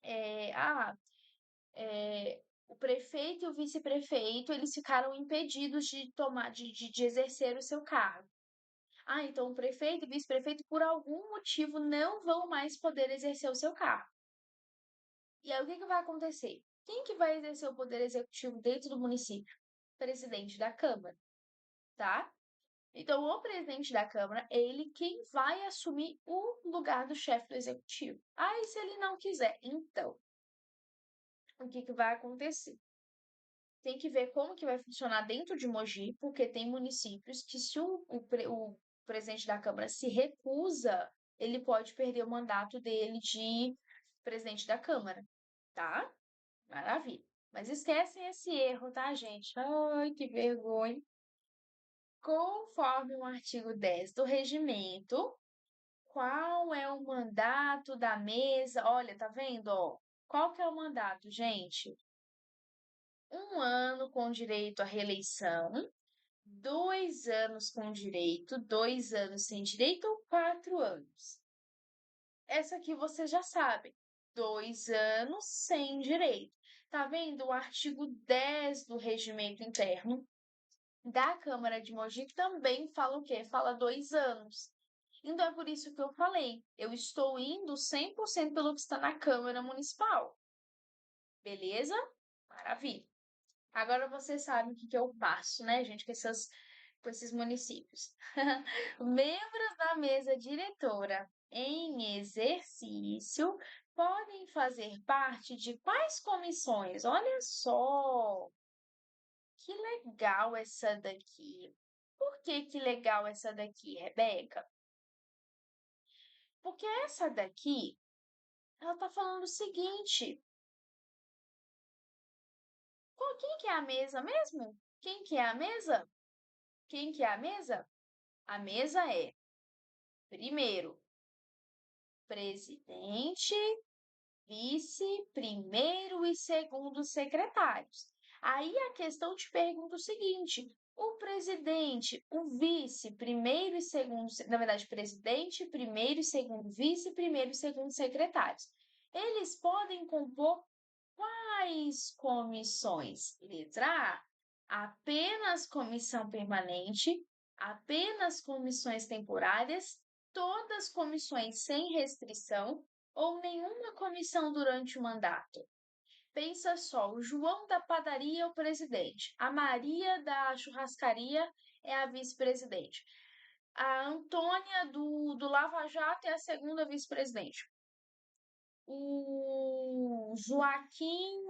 é, ah, o prefeito e o vice-prefeito, eles ficaram impedidos de tomar, de exercer o seu cargo. Então o prefeito e vice-prefeito, por algum motivo, não vão mais poder exercer o seu cargo. E aí, o que que vai acontecer? Quem que vai exercer o poder executivo dentro do município? Presidente da Câmara, tá? Então, o presidente da Câmara é ele quem vai assumir o lugar do chefe do executivo. E se ele não quiser? Então, o que que vai acontecer? Tem que ver como que vai funcionar dentro de Mogi, porque tem municípios que se o presidente da Câmara se recusa, ele pode perder o mandato dele de presidente da Câmara, tá? Maravilha. Mas esquecem esse erro, tá, gente? Ai, que vergonha. Conforme o artigo 10 do regimento, qual é o mandato da mesa? Olha, tá vendo, ó? Qual que é o mandato, gente? 1 ano com direito à reeleição, 2 anos com direito, 2 anos sem direito ou 4 anos? Essa aqui vocês já sabem. 2 anos sem direito. Tá vendo? O artigo 10 do regimento interno da Câmara de Mogi também fala o quê? Fala 2 anos. Então é por isso que eu falei, eu estou indo 100% pelo que está na Câmara Municipal. Beleza? Maravilha. Agora você sabe o que que eu passo, né, gente, com esses municípios. Membros da mesa diretora em exercício podem fazer parte de quais comissões? Olha só, que legal essa daqui. Por que que legal essa daqui, Rebeca? Porque essa daqui, ela tá falando o seguinte: quem que é a mesa mesmo? Quem que é a mesa? Quem que é a mesa? A mesa é, primeiro, presidente, vice, primeiro e segundo secretários. Aí a questão te pergunta o seguinte: o presidente, o vice, primeiro e segundo, na verdade, presidente, primeiro e segundo vice, primeiro e segundo secretários. Eles podem compor quais comissões? Letra A, apenas comissão permanente, apenas comissões temporárias, todas comissões sem restrição ou nenhuma comissão durante o mandato. Pensa só, o João da padaria é o presidente, a Maria da churrascaria é a vice-presidente, a Antônia do Lava Jato é a segunda vice-presidente, o Joaquim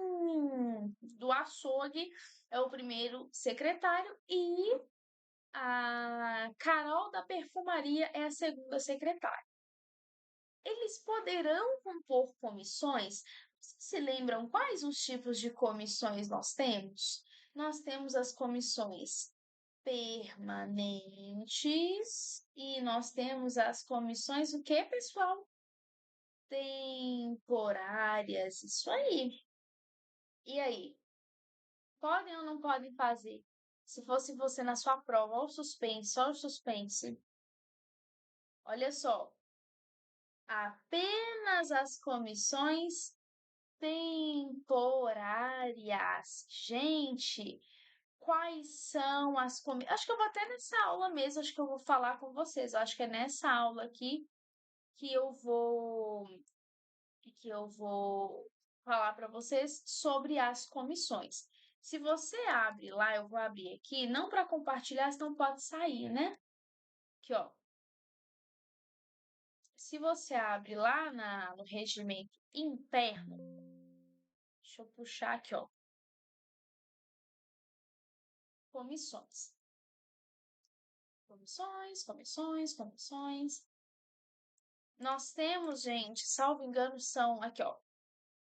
do açougue é o primeiro secretário e a Carol da perfumaria é a segunda secretária. Eles poderão compor comissões? Vocês se lembram quais os tipos de comissões nós temos? Nós temos as comissões permanentes e nós temos as comissões, o que, pessoal? Temporárias, isso aí. E aí? Podem ou não podem fazer? Se fosse você na sua prova, olha o suspense, olha o suspense. Olha só, apenas as comissões temporárias. Gente, quais são as comissões? Acho que eu vou até nessa aula mesmo, acho que eu vou falar com vocês. Eu acho que é nessa aula aqui que eu vou falar para vocês sobre as comissões. Se você abre lá, eu vou abrir aqui, não para compartilhar, senão pode sair, né? Aqui, ó. Se você abre lá no regimento interno, deixa eu puxar aqui, ó. Comissões. Comissões. Nós temos, gente, salvo engano, são aqui, ó.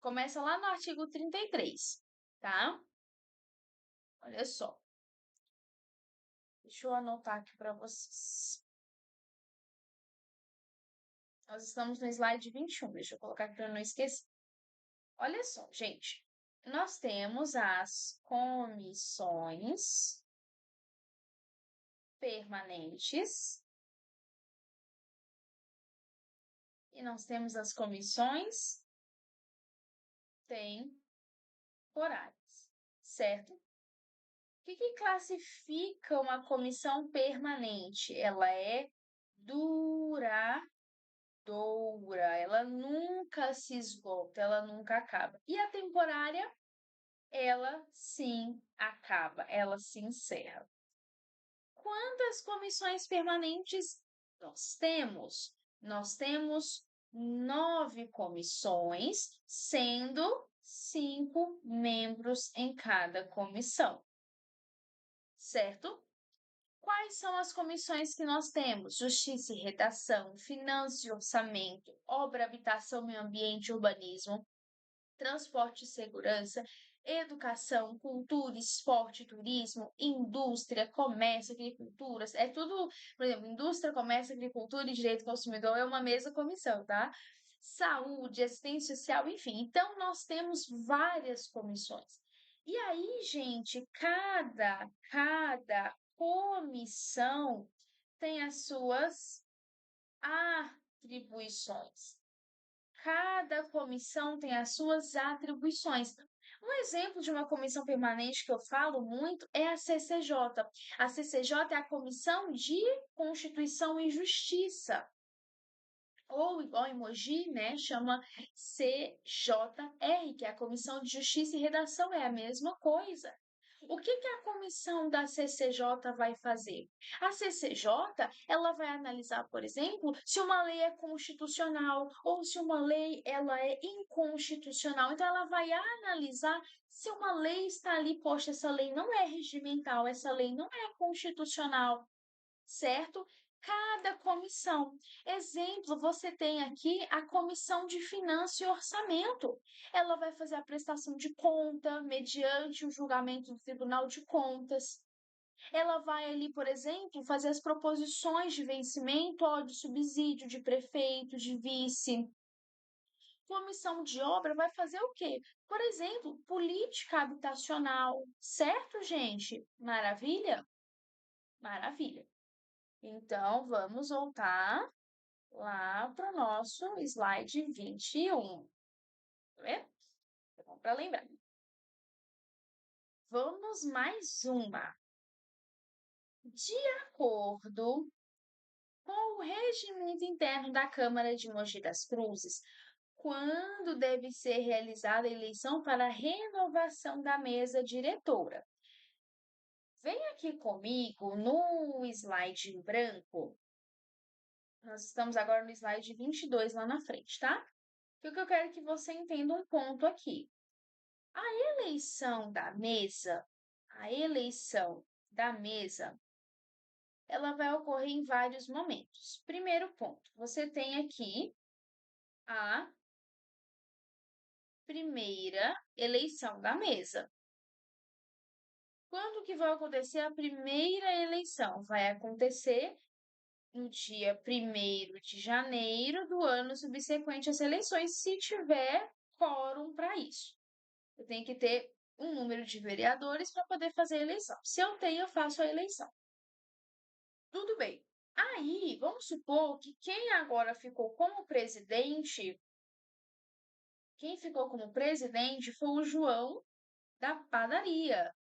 Começa lá no artigo 33, tá? Olha só. Deixa eu anotar aqui para vocês. Nós estamos no slide 21. Deixa eu colocar aqui para não esquecer. Olha só, gente. Nós temos as comissões permanentes e nós temos as comissões temporárias, certo? O que classifica uma comissão permanente? Ela é duradoura, ela nunca se esgota, ela nunca acaba. E a temporária, ela sim acaba, ela se encerra. Quantas comissões permanentes nós temos? Nós temos 9 comissões, sendo 5 membros em cada comissão, certo? Quais são as comissões que nós temos? Justiça e Redação, Finanças e Orçamento, Obra, Habitação, Meio Ambiente e Urbanismo, Transporte e Segurança, Educação, Cultura, Esporte, Turismo, Indústria, Comércio, Agricultura, é tudo, por exemplo, Indústria, Comércio, Agricultura e Direito do Consumidor é uma mesma comissão, tá? Saúde, Assistência Social, enfim. Então, nós temos várias comissões. E aí, gente, cada comissão tem as suas atribuições. Cada comissão tem as suas atribuições. Um exemplo de uma comissão permanente que eu falo muito é a CCJ. A CCJ é a Comissão de Constituição e Justiça. Ou igual em Mogi, né, chama CJR, que é a Comissão de Justiça e Redação, é a mesma coisa. O que que a comissão da CCJ vai fazer? A CCJ, ela vai analisar, por exemplo, se uma lei é constitucional ou se uma lei ela é inconstitucional. Então ela vai analisar se uma lei está ali, poxa, essa lei não é regimental, essa lei não é constitucional, certo? Cada comissão. Exemplo, você tem aqui a Comissão de Finanças e Orçamento. Ela vai fazer a prestação de conta mediante o julgamento do Tribunal de Contas. Ela vai ali, por exemplo, fazer as proposições de vencimento, ó, de subsídio de prefeito, de vice. Comissão de obra vai fazer o quê? Por exemplo, política habitacional, certo, gente? Maravilha? Maravilha. Então, vamos voltar lá para o nosso slide 21. Tá vendo? É bom para lembrar. Vamos mais uma. De acordo com o regimento interno da Câmara de Mogi das Cruzes, quando deve ser realizada a eleição para a renovação da mesa diretora? Vem aqui comigo no slide em branco. Nós estamos agora no slide 22 lá na frente, tá? O que eu quero que você entenda um ponto aqui. A eleição da mesa, ela vai ocorrer em vários momentos. Primeiro ponto, você tem aqui a primeira eleição da mesa. Quando que vai acontecer a primeira eleição? Vai acontecer no dia 1º de janeiro do ano subsequente às eleições, se tiver quórum para isso. Eu tenho que ter um número de vereadores para poder fazer a eleição. Se eu tenho, eu faço a eleição. Tudo bem. Aí, vamos supor que quem agora ficou como presidente, quem ficou como presidente foi o João da padaria.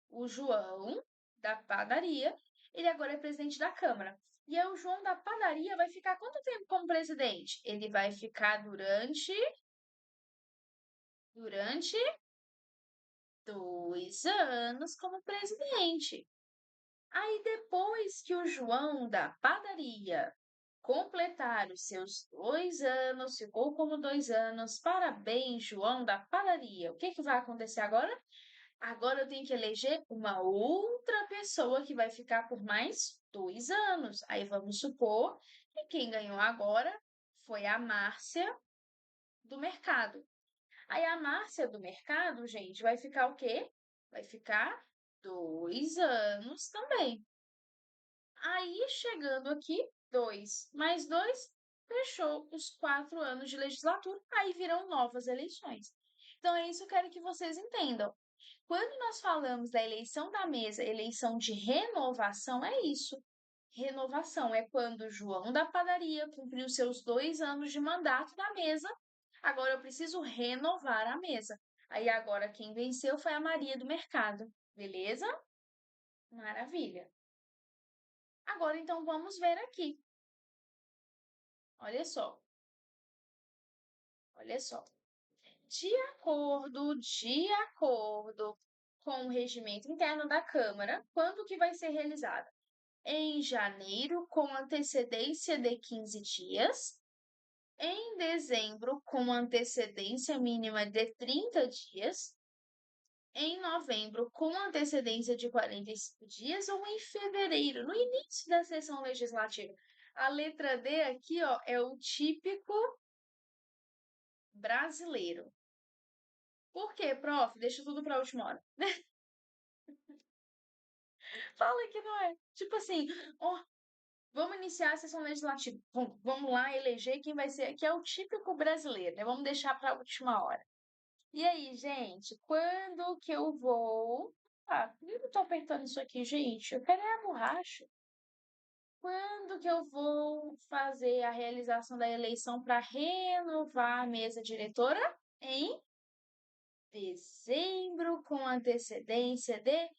O João da padaria, ele agora é presidente da Câmara. E aí o João da padaria vai ficar quanto tempo como presidente? Ele vai ficar durante 2 anos como presidente. Aí depois que o João da padaria completar os seus 2 anos, ficou como 2 anos, parabéns, João da padaria. O que que vai acontecer agora? Agora eu tenho que eleger uma outra pessoa que vai ficar por mais 2 anos. Aí vamos supor que quem ganhou agora foi a Márcia do Mercado. Aí a Márcia do Mercado, gente, vai ficar o quê? Vai ficar 2 anos também. Aí, chegando aqui, 2 mais 2, fechou os 4 anos de legislatura, aí virão novas eleições. Então, é isso que eu quero que vocês entendam. Quando nós falamos da eleição da mesa, eleição de renovação, é isso. Renovação é quando João da padaria cumpriu seus 2 anos de mandato na mesa, agora eu preciso renovar a mesa. Aí agora quem venceu foi a Maria do Mercado, beleza? Maravilha. Agora, então, vamos ver aqui. Olha só. Olha só. De acordo com o regimento interno da Câmara, quando que vai ser realizada? Em janeiro, com antecedência de 15 dias. Em dezembro, com antecedência mínima de 30 dias. Em novembro, com antecedência de 45 dias, ou em fevereiro, no início da sessão legislativa. A letra D aqui, ó, é o típico brasileiro. Por quê, prof? Deixa tudo para a última hora. Fala que não é. Tipo assim, ó, vamos iniciar a sessão legislativa. Vamos lá eleger quem vai ser aqui. É o típico brasileiro, né? Vamos deixar para a última hora. E aí, gente, quando que eu vou. Ah, por que eu tô apertando isso aqui, gente? Eu quero é a borracha. Quando que eu vou fazer a realização da eleição para renovar a mesa diretora? Em dezembro, com antecedência de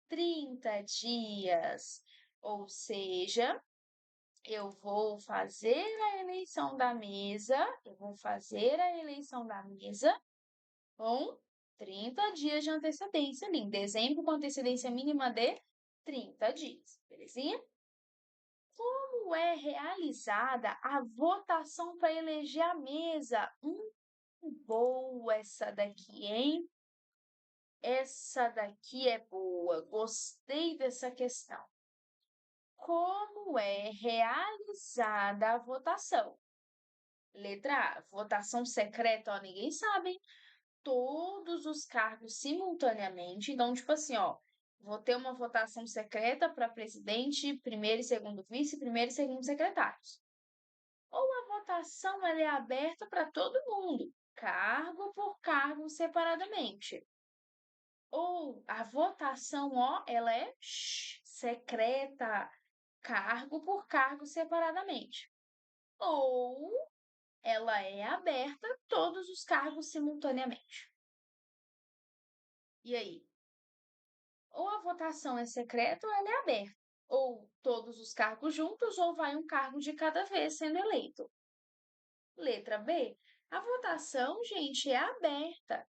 30 dias. Ou seja, eu vou fazer a eleição da mesa, com 30 dias de antecedência ali. Em dezembro, com antecedência mínima de 30 dias. Belezinha? Como é realizada a votação para eleger a mesa? Boa essa daqui, hein? Essa daqui é boa. Gostei dessa questão. Como é realizada a votação? Letra A, votação secreta, ó, ninguém sabe, hein? Todos os cargos simultaneamente. Então, tipo assim, ó, vou ter uma votação secreta para presidente, primeiro e segundo vice, primeiro e segundo secretários. Ou a votação ela é aberta para todo mundo, cargo por cargo separadamente. Ou a votação, ó, ela é secreta, cargo por cargo separadamente. Ou ela é aberta a todos os cargos simultaneamente. E aí? Ou a votação é secreta ou ela é aberta. Ou todos os cargos juntos, ou vai um cargo de cada vez sendo eleito. Letra B. A votação, gente, é aberta.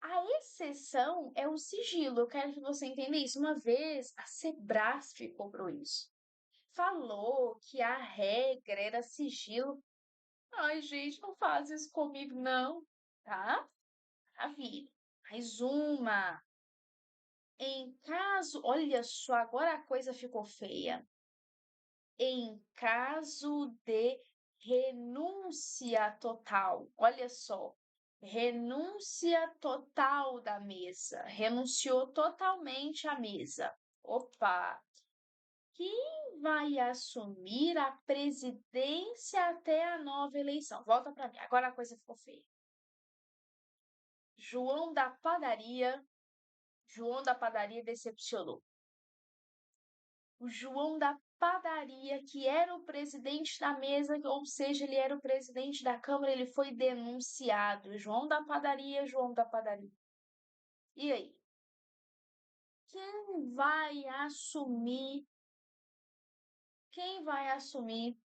A exceção é o sigilo. Eu quero que você entenda isso. Uma vez, a Sebrasf cobrou isso. Falou que a regra era sigilo. Ai, gente, não faz isso comigo, não. Tá? Maravilha. Mais uma. Em caso, olha só, agora a coisa ficou feia. Em caso de renúncia total, olha só, renúncia total da mesa, renunciou totalmente à mesa. Opa! Quem vai assumir a presidência até a nova eleição? Volta para mim, agora a coisa ficou feia. João da padaria decepcionou. O João da padaria, que era o presidente da mesa, ou seja, ele era o presidente da Câmara, ele foi denunciado. João da padaria, João da padaria. E aí? Quem vai assumir? Quem vai assumir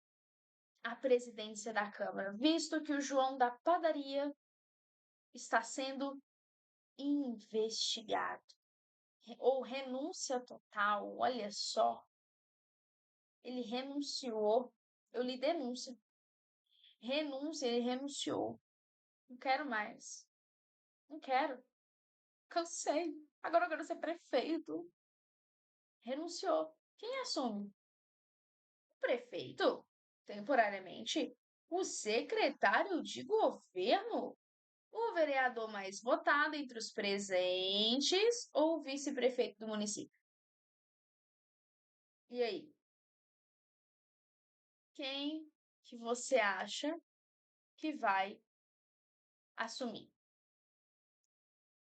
a presidência da Câmara, visto que o João da padaria está sendo investigado? Ou renúncia total, olha só. Ele renunciou. Eu li denúncia. Renúncia, ele renunciou. Não quero mais. Não quero. Cansei. Agora eu quero ser prefeito. Renunciou. Quem assume? O prefeito, temporariamente. O secretário de governo. O vereador mais votado entre os presentes ou o vice-prefeito do município? E aí? Quem que você acha que vai assumir?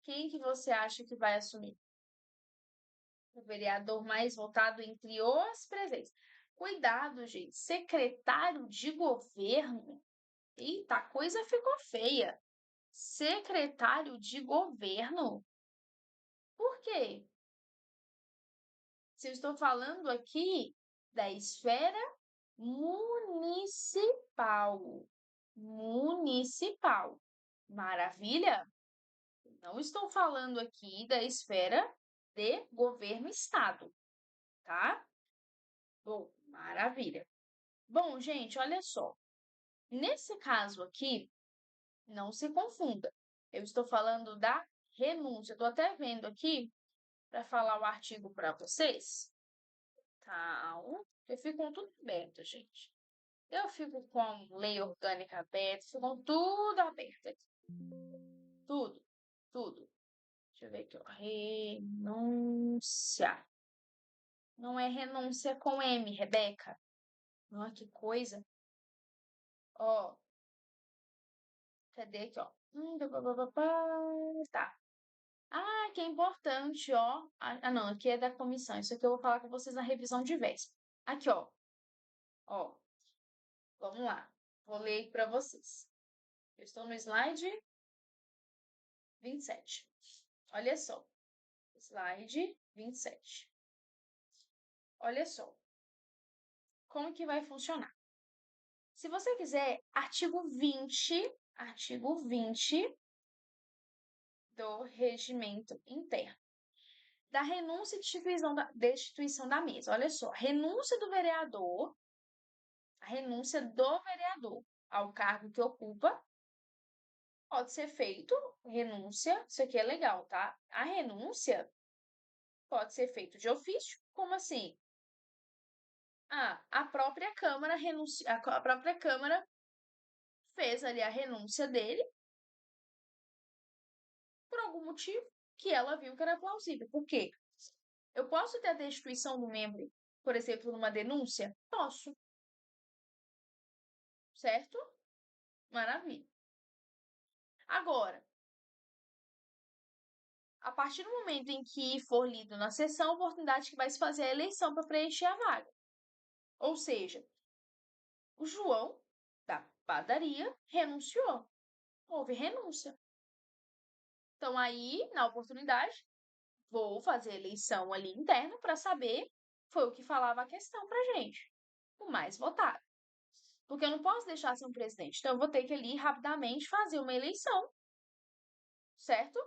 Quem que você acha que vai assumir? O vereador mais votado entre os presentes. Cuidado, gente. Secretário de governo. Eita, a coisa ficou feia. Secretário de governo? Por quê? Se eu estou falando aqui da esfera municipal. Municipal. Maravilha? Não estou falando aqui da esfera de governo-estado, tá? Bom, maravilha. Bom, gente, olha só. Nesse caso aqui, não se confunda. Eu estou falando da renúncia. Estou até vendo aqui para falar o artigo para vocês. Calma. Eu fico com tudo aberto, gente. Eu fico com lei orgânica aberta, fico com tudo aberto aqui. Tudo, tudo. Deixa eu ver aqui, ó. Renúncia. Não é renúncia com M, Rebeca. Olha que coisa. Ó, cadê aqui, ó? Tá. Ah, que é importante, ó. Não, aqui é da comissão. Isso aqui eu vou falar com vocês na revisão de véspera. Aqui, ó. Ó, vamos lá. Vou ler para vocês. Eu estou no slide 27. Olha só. Slide 27. Olha só. como que vai funcionar? Se você quiser, artigo 20 do Regimento Interno. Da renúncia e destituição da mesa. Olha só, renúncia do vereador, a renúncia do vereador ao cargo que ocupa pode ser feito, renúncia, isso aqui é legal, tá? A renúncia pode ser feita de ofício, como assim? A própria Câmara a própria Câmara fez ali a renúncia dele por algum motivo que ela viu que era plausível. Por quê? Eu posso ter a destituição do membro, por exemplo, numa denúncia? Posso, certo? Maravilha. Agora, a partir do momento em que for lido na sessão, a oportunidade que vai se fazer a eleição para preencher a vaga. Ou seja, o João da padaria renunciou. Houve renúncia. Então, aí, na oportunidade, vou fazer a eleição ali interna para saber, foi o que falava a questão pra gente. O mais votado. Porque eu não posso deixar ser um presidente. Então, eu vou ter que ali rapidamente fazer uma eleição. Certo?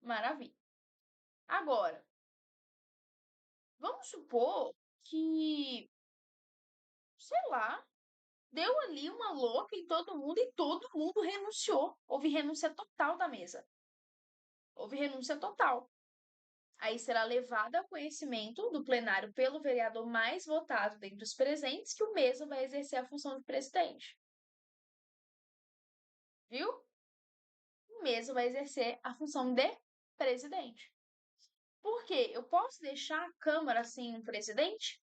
Maravilha. Agora, vamos supor que, sei lá, deu ali uma louca em todo mundo e todo mundo renunciou. Houve renúncia total da mesa. Houve renúncia total. Aí será levada ao conhecimento do plenário pelo vereador mais votado dentre os presentes que o mesmo vai exercer a função de presidente. Viu? O mesmo vai exercer a função de presidente. Por quê? Eu posso deixar a Câmara sem um presidente?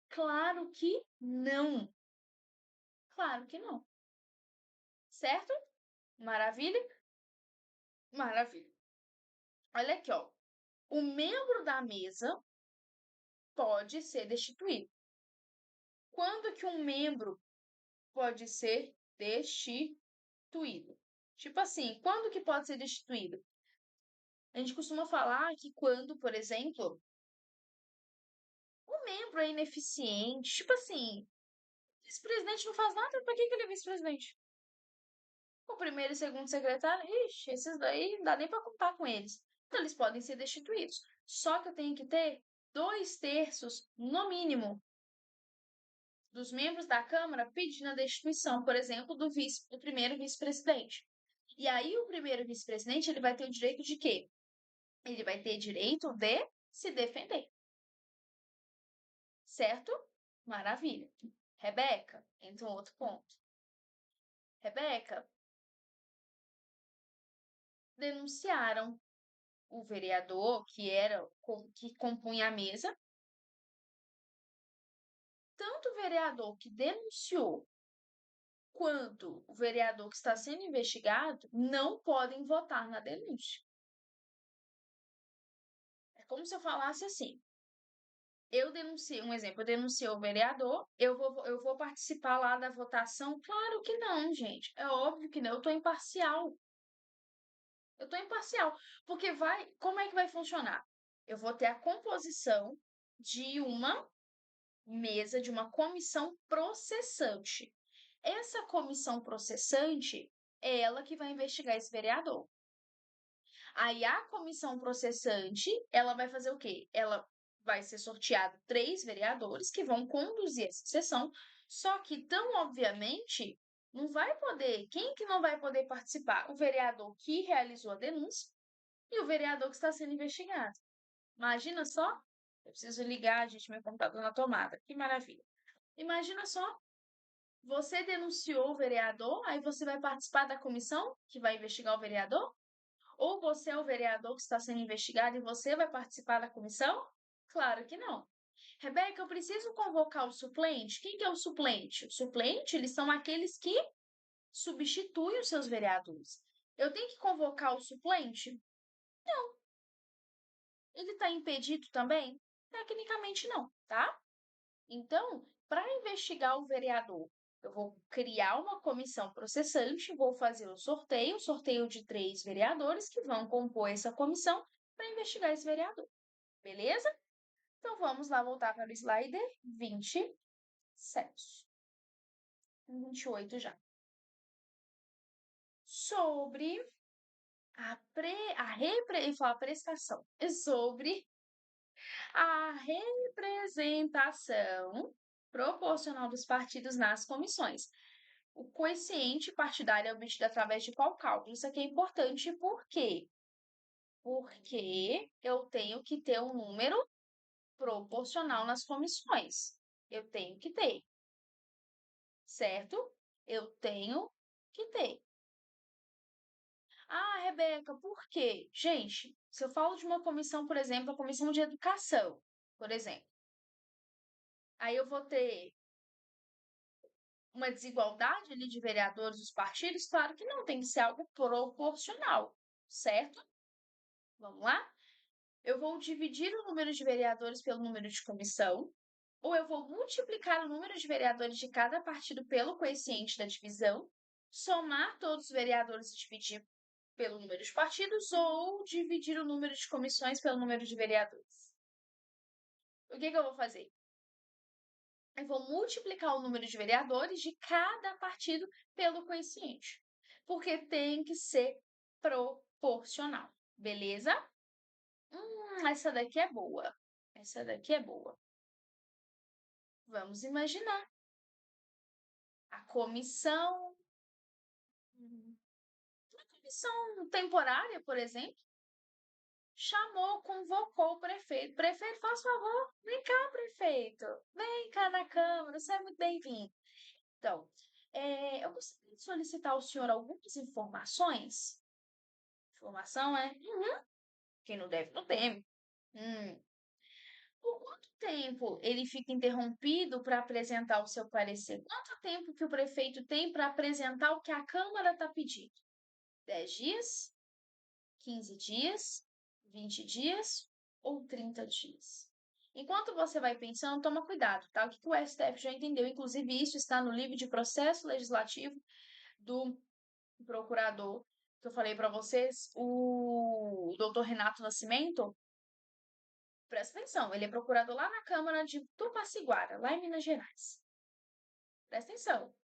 Claro que não. Claro que não. Certo? Maravilha? Maravilha. Olha aqui, ó. O membro da mesa pode ser destituído. Quando que um membro pode ser destituído? Tipo assim, quando que pode ser destituído? A gente costuma falar que quando, por exemplo, um membro é ineficiente, tipo assim, vice-presidente não faz nada, pra que ele é vice-presidente? O primeiro e segundo secretário, ixi, esses daí não dá nem para contar com eles. Então, eles podem ser destituídos. Só que eu tenho que ter 2/3, no mínimo, dos membros da Câmara pedindo a destituição, por exemplo, do primeiro vice-presidente. E aí, o primeiro vice-presidente, ele vai ter o direito de quê? Ele vai ter direito de se defender. Certo? Maravilha. Rebeca, entra um outro ponto. Rebeca, denunciaram o vereador que compunha a mesa, tanto o vereador que denunciou quanto o vereador que está sendo investigado não podem votar na denúncia. É como se eu falasse assim: eu denunciei, um exemplo, eu denunciei o vereador, eu vou participar lá da votação? Claro que não, gente. É óbvio que não. Eu estou imparcial. Eu estou imparcial. Porque como é que vai funcionar? Eu vou ter a composição de uma mesa, de uma comissão processante. Essa comissão processante é ela que vai investigar esse vereador. Aí a comissão processante, ela vai fazer o quê? Ela vai ser sorteado 3 vereadores que vão conduzir essa sessão, só que tão obviamente não vai poder, quem que não vai poder participar? O vereador que realizou a denúncia e o vereador que está sendo investigado. Imagina só, eu preciso ligar, gente, meu computador na tomada. Que maravilha. Imagina só, você denunciou o vereador, aí você vai participar da comissão que vai investigar o vereador? Ou você é o vereador que está sendo investigado e você vai participar da comissão? Claro que não. Rebeca, eu preciso convocar o suplente. Quem que é o suplente? O suplente, eles são aqueles que substituem os seus vereadores. Eu tenho que convocar o suplente? Ele está impedido também? Tecnicamente não, tá? Então, para investigar o vereador, eu vou criar uma comissão processante, vou fazer o sorteio de 3 vereadores que vão compor essa comissão para investigar esse vereador. Beleza? Então, vamos lá voltar para o slider 20. processos. 28 já. Sobre a prestação. Sobre a representação proporcional dos partidos nas comissões. O quociente partidário é obtido através de qual cálculo? Isso aqui é importante por quê? Porque eu tenho que ter um número proporcional nas comissões. Eu tenho que ter, certo? Eu tenho que ter. Ah, Rebeca, por quê? Gente, se eu falo de uma comissão, por exemplo, a comissão de educação, por exemplo, aí eu vou ter uma desigualdade ali de vereadores dos partidos? Claro que não, tem que ser algo proporcional, certo? Vamos lá? Eu vou dividir o número de vereadores pelo número de comissão, ou eu vou multiplicar o número de vereadores de cada partido pelo quociente da divisão, somar todos os vereadores e dividir pelo número de partidos, ou dividir o número de comissões pelo número de vereadores. O que eu vou fazer? Eu vou multiplicar o número de vereadores de cada partido pelo quociente, porque tem que ser proporcional, beleza? Essa daqui é boa. Essa daqui é boa. Vamos imaginar. A comissão. Uma comissão temporária, por exemplo, chamou, convocou o prefeito. Prefeito, faz favor, vem cá, prefeito. Vem cá na Câmara, você é muito bem-vindo. Então, eu gostaria de solicitar ao senhor algumas informações. Informação é? Quem não deve, não teme. Por quanto tempo ele fica interrompido para apresentar o seu parecer? Quanto tempo que o prefeito tem para apresentar o que a Câmara está pedindo? 10 dias? 15 dias? 20 dias? Ou 30 dias? Enquanto você vai pensando, toma cuidado, tá? O que o STF já entendeu? Inclusive, isso está no livro de processo legislativo do procurador, que eu falei para vocês, o doutor Renato Nascimento. Presta atenção, ele é procurador lá na Câmara de Tupaciguara, lá em Minas Gerais. Presta atenção.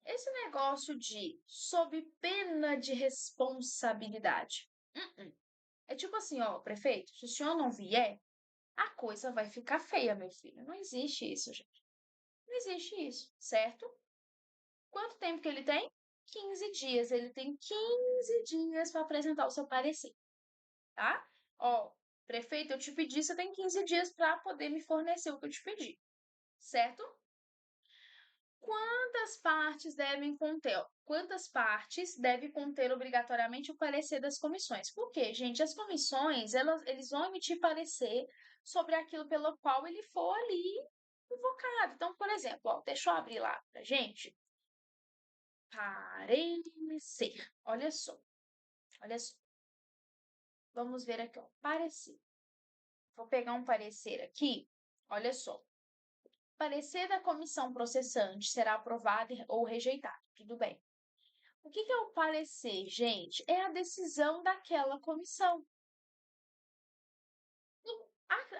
Esse negócio de sob pena de responsabilidade. É tipo assim, ó, prefeito, se o senhor não vier, a coisa vai ficar feia, meu filho. Não existe isso, gente. Não existe isso, certo? Quanto tempo que ele tem? 15 dias. Ele tem 15 dias para apresentar o seu parecer, tá? Ó, prefeito, eu te pedi, você tem 15 dias para poder me fornecer o que eu te pedi, certo? Quantas partes devem conter? Quantas partes deve conter obrigatoriamente o parecer das comissões? Por quê, gente? As comissões, eles vão emitir parecer sobre aquilo pelo qual ele for ali convocado. Então, por exemplo, ó, deixa eu abrir lá pra gente. Parecer. Olha só. Olha só. Vamos ver aqui, ó. Parecer. Vou pegar um parecer aqui. Olha só. Parecer da comissão processante será aprovado ou rejeitado. Tudo bem. O que é o parecer, gente? É a decisão daquela comissão.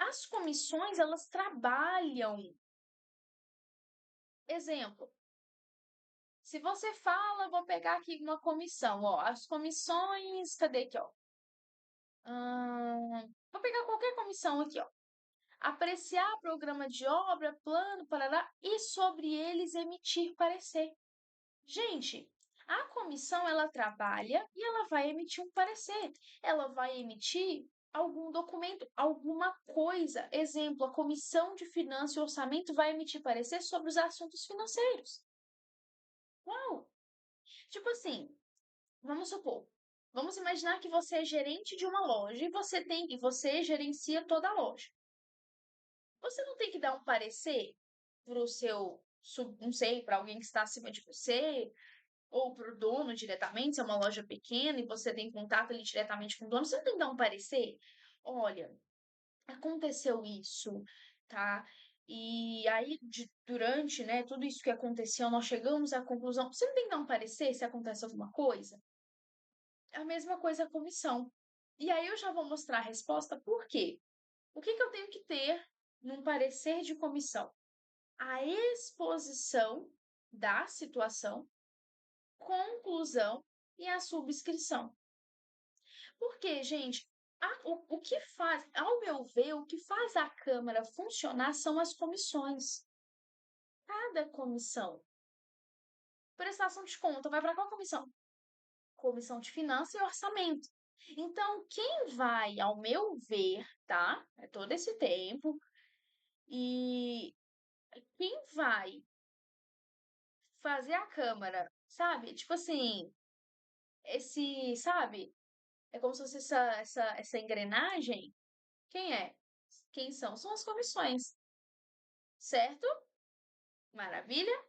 As comissões, elas trabalham. Exemplo. Se você fala, vou pegar aqui uma comissão, ó. As comissões, cadê aqui, ó? Vou pegar qualquer comissão aqui, ó. Apreciar programa de obra, plano, parará, e sobre eles emitir parecer. Gente, a comissão ela trabalha e ela vai emitir um parecer. Ela vai emitir algum documento, alguma coisa. Exemplo, a Comissão de Finanças e Orçamento vai emitir parecer sobre os assuntos financeiros. Uau! Tipo assim, vamos supor, vamos imaginar que você é gerente de uma loja e você gerencia toda a loja. Você não tem que dar um parecer para o seu, não sei, para alguém que está acima de você, ou para o dono diretamente, se é uma loja pequena e você tem contato ali diretamente com o dono, você não tem que dar um parecer? Olha, aconteceu isso, tá? E aí, durante, né, tudo isso que aconteceu, nós chegamos à conclusão. Você não tem que dar um parecer se acontece alguma coisa? É a mesma coisa a comissão. E aí eu já vou mostrar a resposta, por quê? O que eu tenho que ter num parecer de comissão? a exposição da situação, conclusão e a subscrição. Porque, gente, o que faz, ao meu ver, o que faz a Câmara funcionar são as comissões. Cada comissão. Prestação de conta vai para qual comissão? Comissão de Finanças e Orçamento. Então, quem vai, ao meu ver, tá? É todo esse tempo, e quem vai fazer a Câmara, sabe? Tipo assim, sabe? É como se fosse essa engrenagem. Quem é? Quem são? São as comissões, certo? Maravilha?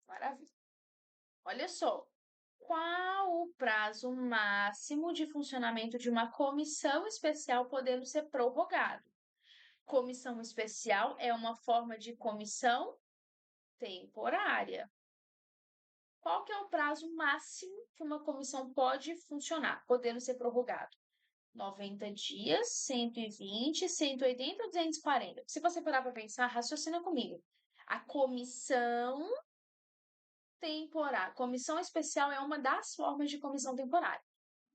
Maravilha. Olha só. Qual o prazo máximo de funcionamento de uma comissão especial podendo ser prorrogado? Comissão especial é uma forma de comissão temporária. Qual que é o prazo máximo que uma comissão pode funcionar, podendo ser prorrogado? 90 dias, 120, 180 ou 240? Se você parar para pensar, raciocina comigo. A comissão temporária, comissão especial é uma das formas de comissão temporária.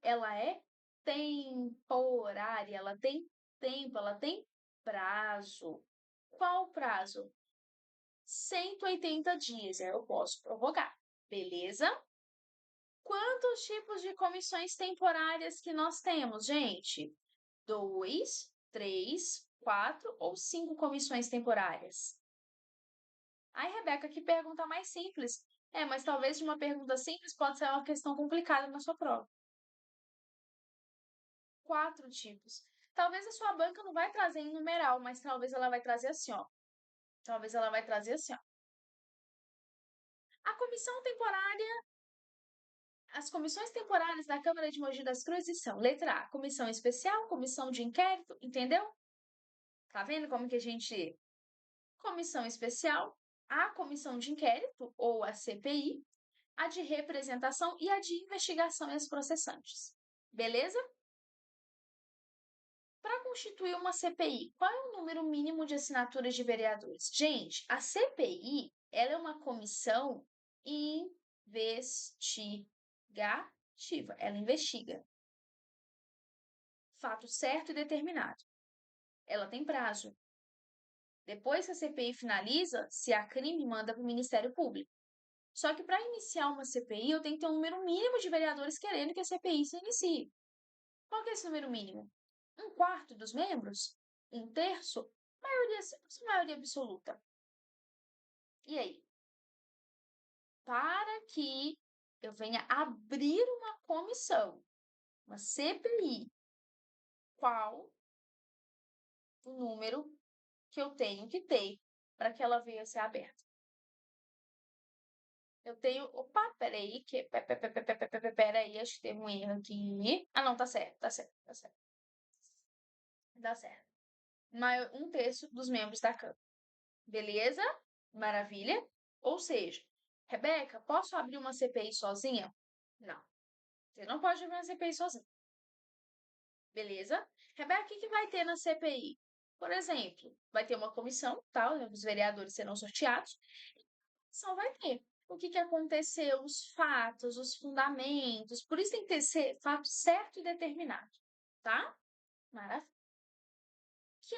Ela é temporária, ela tem tempo, ela tem prazo. Qual o prazo? 180 dias, eu posso prorrogar, beleza? Quantos tipos de comissões temporárias que nós temos, gente? 2, 3, 4 ou 5 comissões temporárias? Aí, Rebeca, que pergunta mais simples. Mas talvez de uma pergunta simples pode ser uma questão complicada na sua prova. 4 tipos. Talvez a sua banca não vai trazer em numeral, mas talvez ela vai trazer assim, ó. Talvez ela vai trazer assim, ó. A comissão temporária, as comissões temporárias da Câmara de Mogi das Cruzes são: letra A, comissão especial, comissão de inquérito, entendeu? Tá vendo como que a gente... Comissão especial, a comissão de inquérito, ou a CPI, a de representação e a de investigação e as processantes. Beleza? Para constituir uma CPI, qual é o número mínimo de assinaturas de vereadores? Gente, a CPI, ela é uma comissão investigativa. Ela investiga. Fato certo e determinado. Ela tem prazo. Depois que a CPI finaliza, se há crime, manda para o Ministério Público. Só que para iniciar uma CPI, eu tenho que ter um número mínimo de vereadores querendo que a CPI se inicie. Qual que é esse número mínimo? 1/4 dos membros? 1/3? Maioria absoluta. E aí? Para que eu venha abrir uma comissão, uma CPI, qual o número que eu tenho que ter para que ela venha a ser aberta? Eu tenho. Opa, peraí, peraí, acho que teve um erro aqui. Ah, não, tá certo, tá certo, tá certo. Dá certo. 1/3 dos membros da Câmara. Beleza? Maravilha? Ou seja, Rebeca, posso abrir uma CPI sozinha? Não. Você não pode abrir uma CPI sozinha. Beleza? Rebeca, o que vai ter na CPI? Por exemplo, vai ter uma comissão, tá? Os vereadores serão sorteados. E a comissão vai ter o que aconteceu, os fatos, os fundamentos. Por isso tem que ter fato certo e determinado, tá? Maravilha. Que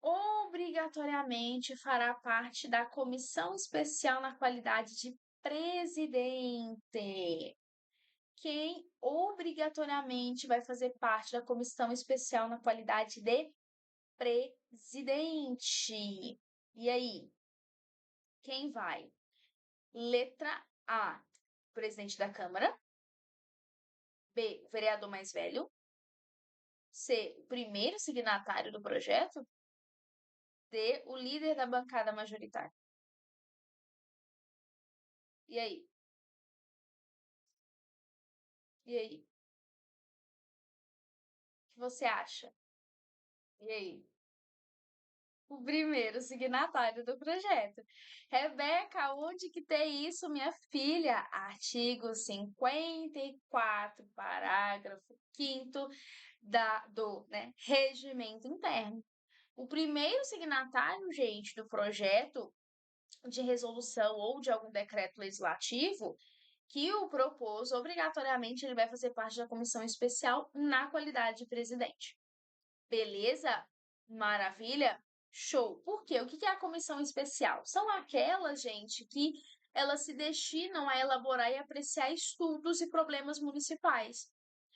obrigatoriamente fará parte da comissão especial na qualidade de presidente. Quem obrigatoriamente vai fazer parte da comissão especial na qualidade de presidente? E aí? Quem vai? Letra A, presidente da Câmara. B, o vereador mais velho. C, o primeiro signatário do projeto. D, o líder da bancada majoritária. E aí? E aí? O que você acha? E aí? O primeiro signatário do projeto. Rebeca, onde que tem isso, minha filha? Artigo 54, parágrafo 5º do Regimento Interno. O primeiro signatário, gente, do projeto de resolução ou de algum decreto legislativo que o propôs, obrigatoriamente ele vai fazer parte da comissão especial na qualidade de presidente. Beleza? Maravilha? Show! Por quê? O que é a comissão especial? São aquelas, gente, que elas se destinam a elaborar e apreciar estudos e problemas municipais.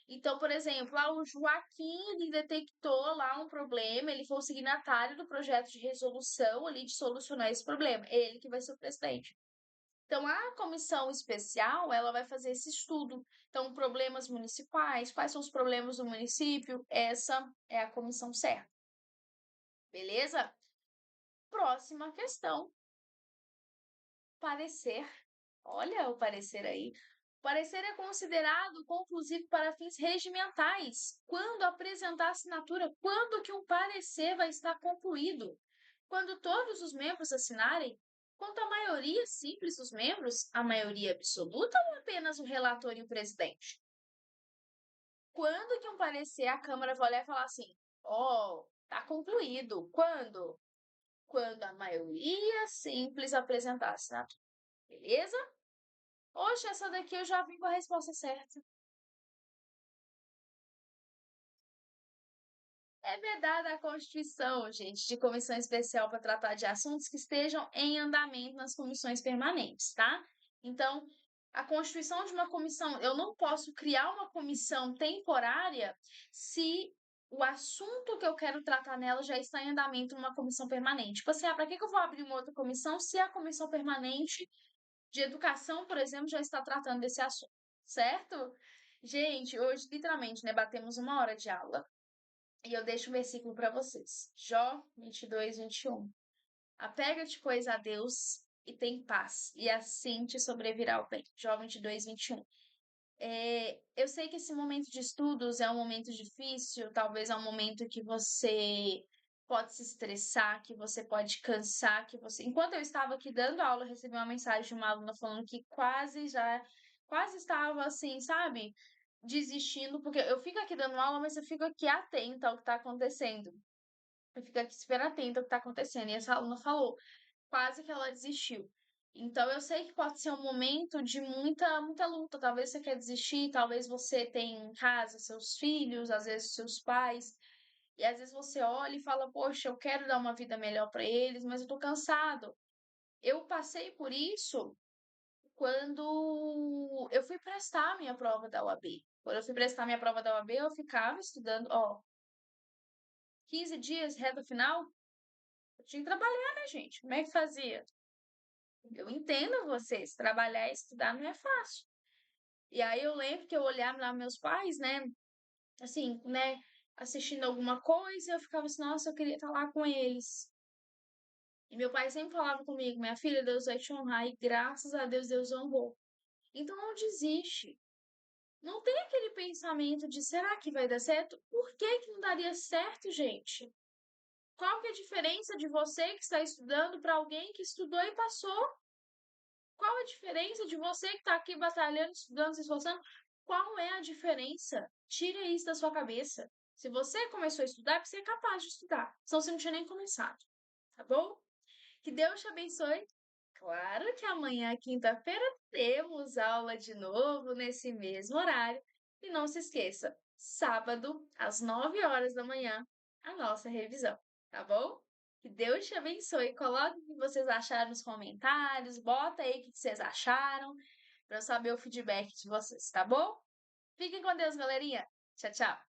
Então, por exemplo, o Joaquim, ele detectou lá um problema, ele foi o signatário do projeto de resolução ali de solucionar esse problema. Ele que vai ser o presidente. Então, a comissão especial, ela vai fazer esse estudo. Então, problemas municipais, quais são os problemas do município? Essa é a comissão certa. Beleza? Próxima questão. Parecer. Olha o parecer aí. O parecer é considerado conclusivo para fins regimentais. Quando apresentar assinatura, quando que um parecer vai estar concluído? Quando todos os membros assinarem? Quanto à maioria simples dos membros, a maioria absoluta ou apenas o relator e o presidente? Quando que um parecer a Câmara vai olhar e falar assim, tá concluído. Quando? Quando a maioria simples apresentar a assinatura. Beleza? Hoje essa daqui eu já vim com a resposta certa. É vedada a constituição, gente, de comissão especial para tratar de assuntos que estejam em andamento nas comissões permanentes, tá? Então, a constituição de uma comissão, eu não posso criar uma comissão temporária se o assunto que eu quero tratar nela já está em andamento numa comissão permanente. Tipo assim, para que eu vou abrir uma outra comissão se a comissão permanente de educação, por exemplo, já está tratando desse assunto, certo? Gente, hoje, literalmente, né, batemos 1 hora de aula. E eu deixo um versículo para vocês. Jó 22, 21. Apega-te, pois, a Deus e tem paz, e assim te sobrevirá o bem. Jó 22, 21. Eu sei que esse momento de estudos é um momento difícil, talvez é um momento que você pode se estressar, que você pode cansar, que você... Enquanto eu estava aqui dando aula, eu recebi uma mensagem de uma aluna falando que quase estava assim, sabe? Desistindo, porque eu fico aqui dando aula, mas eu fico aqui atenta ao que está acontecendo. Eu fico aqui super atenta ao que está acontecendo. E essa aluna falou, quase que ela desistiu. Então eu sei que pode ser um momento de muita luta. Talvez você quer desistir, talvez você tenha em casa seus filhos, às vezes seus pais, e às vezes você olha e fala, poxa, eu quero dar uma vida melhor para eles, mas eu tô cansado. Eu passei por isso quando eu fui prestar a minha prova da UAB. Quando eu fui prestar minha prova da UAB, eu ficava estudando, 15 dias, reta final, eu tinha que trabalhar, né, gente? Como é que fazia? Eu entendo vocês, trabalhar e estudar não é fácil. E aí eu lembro que eu olhava lá meus pais, né, assim, né, assistindo alguma coisa, e eu ficava assim, nossa, eu queria estar lá com eles. E meu pai sempre falava comigo, minha filha, Deus vai te honrar, e graças a Deus, Deus honrou. Então não desiste. Não tem aquele pensamento de será que vai dar certo? Por que que não daria certo, gente? Qual que é a diferença de você que está estudando para alguém que estudou e passou? Qual a diferença de você que está aqui batalhando, estudando, se esforçando? Qual é a diferença? Tire isso da sua cabeça. Se você começou a estudar, é porque você é capaz de estudar. Senão você não tinha nem começado. Tá bom? Que Deus te abençoe. Claro que amanhã, quinta-feira, temos aula de novo nesse mesmo horário. E não se esqueça, sábado, às 9 horas da manhã, a nossa revisão. Tá bom? Que Deus te abençoe. Coloque o que vocês acharam nos comentários. Bota aí o que vocês acharam para eu saber o feedback de vocês, tá bom? Fiquem com Deus, galerinha. Tchau, tchau.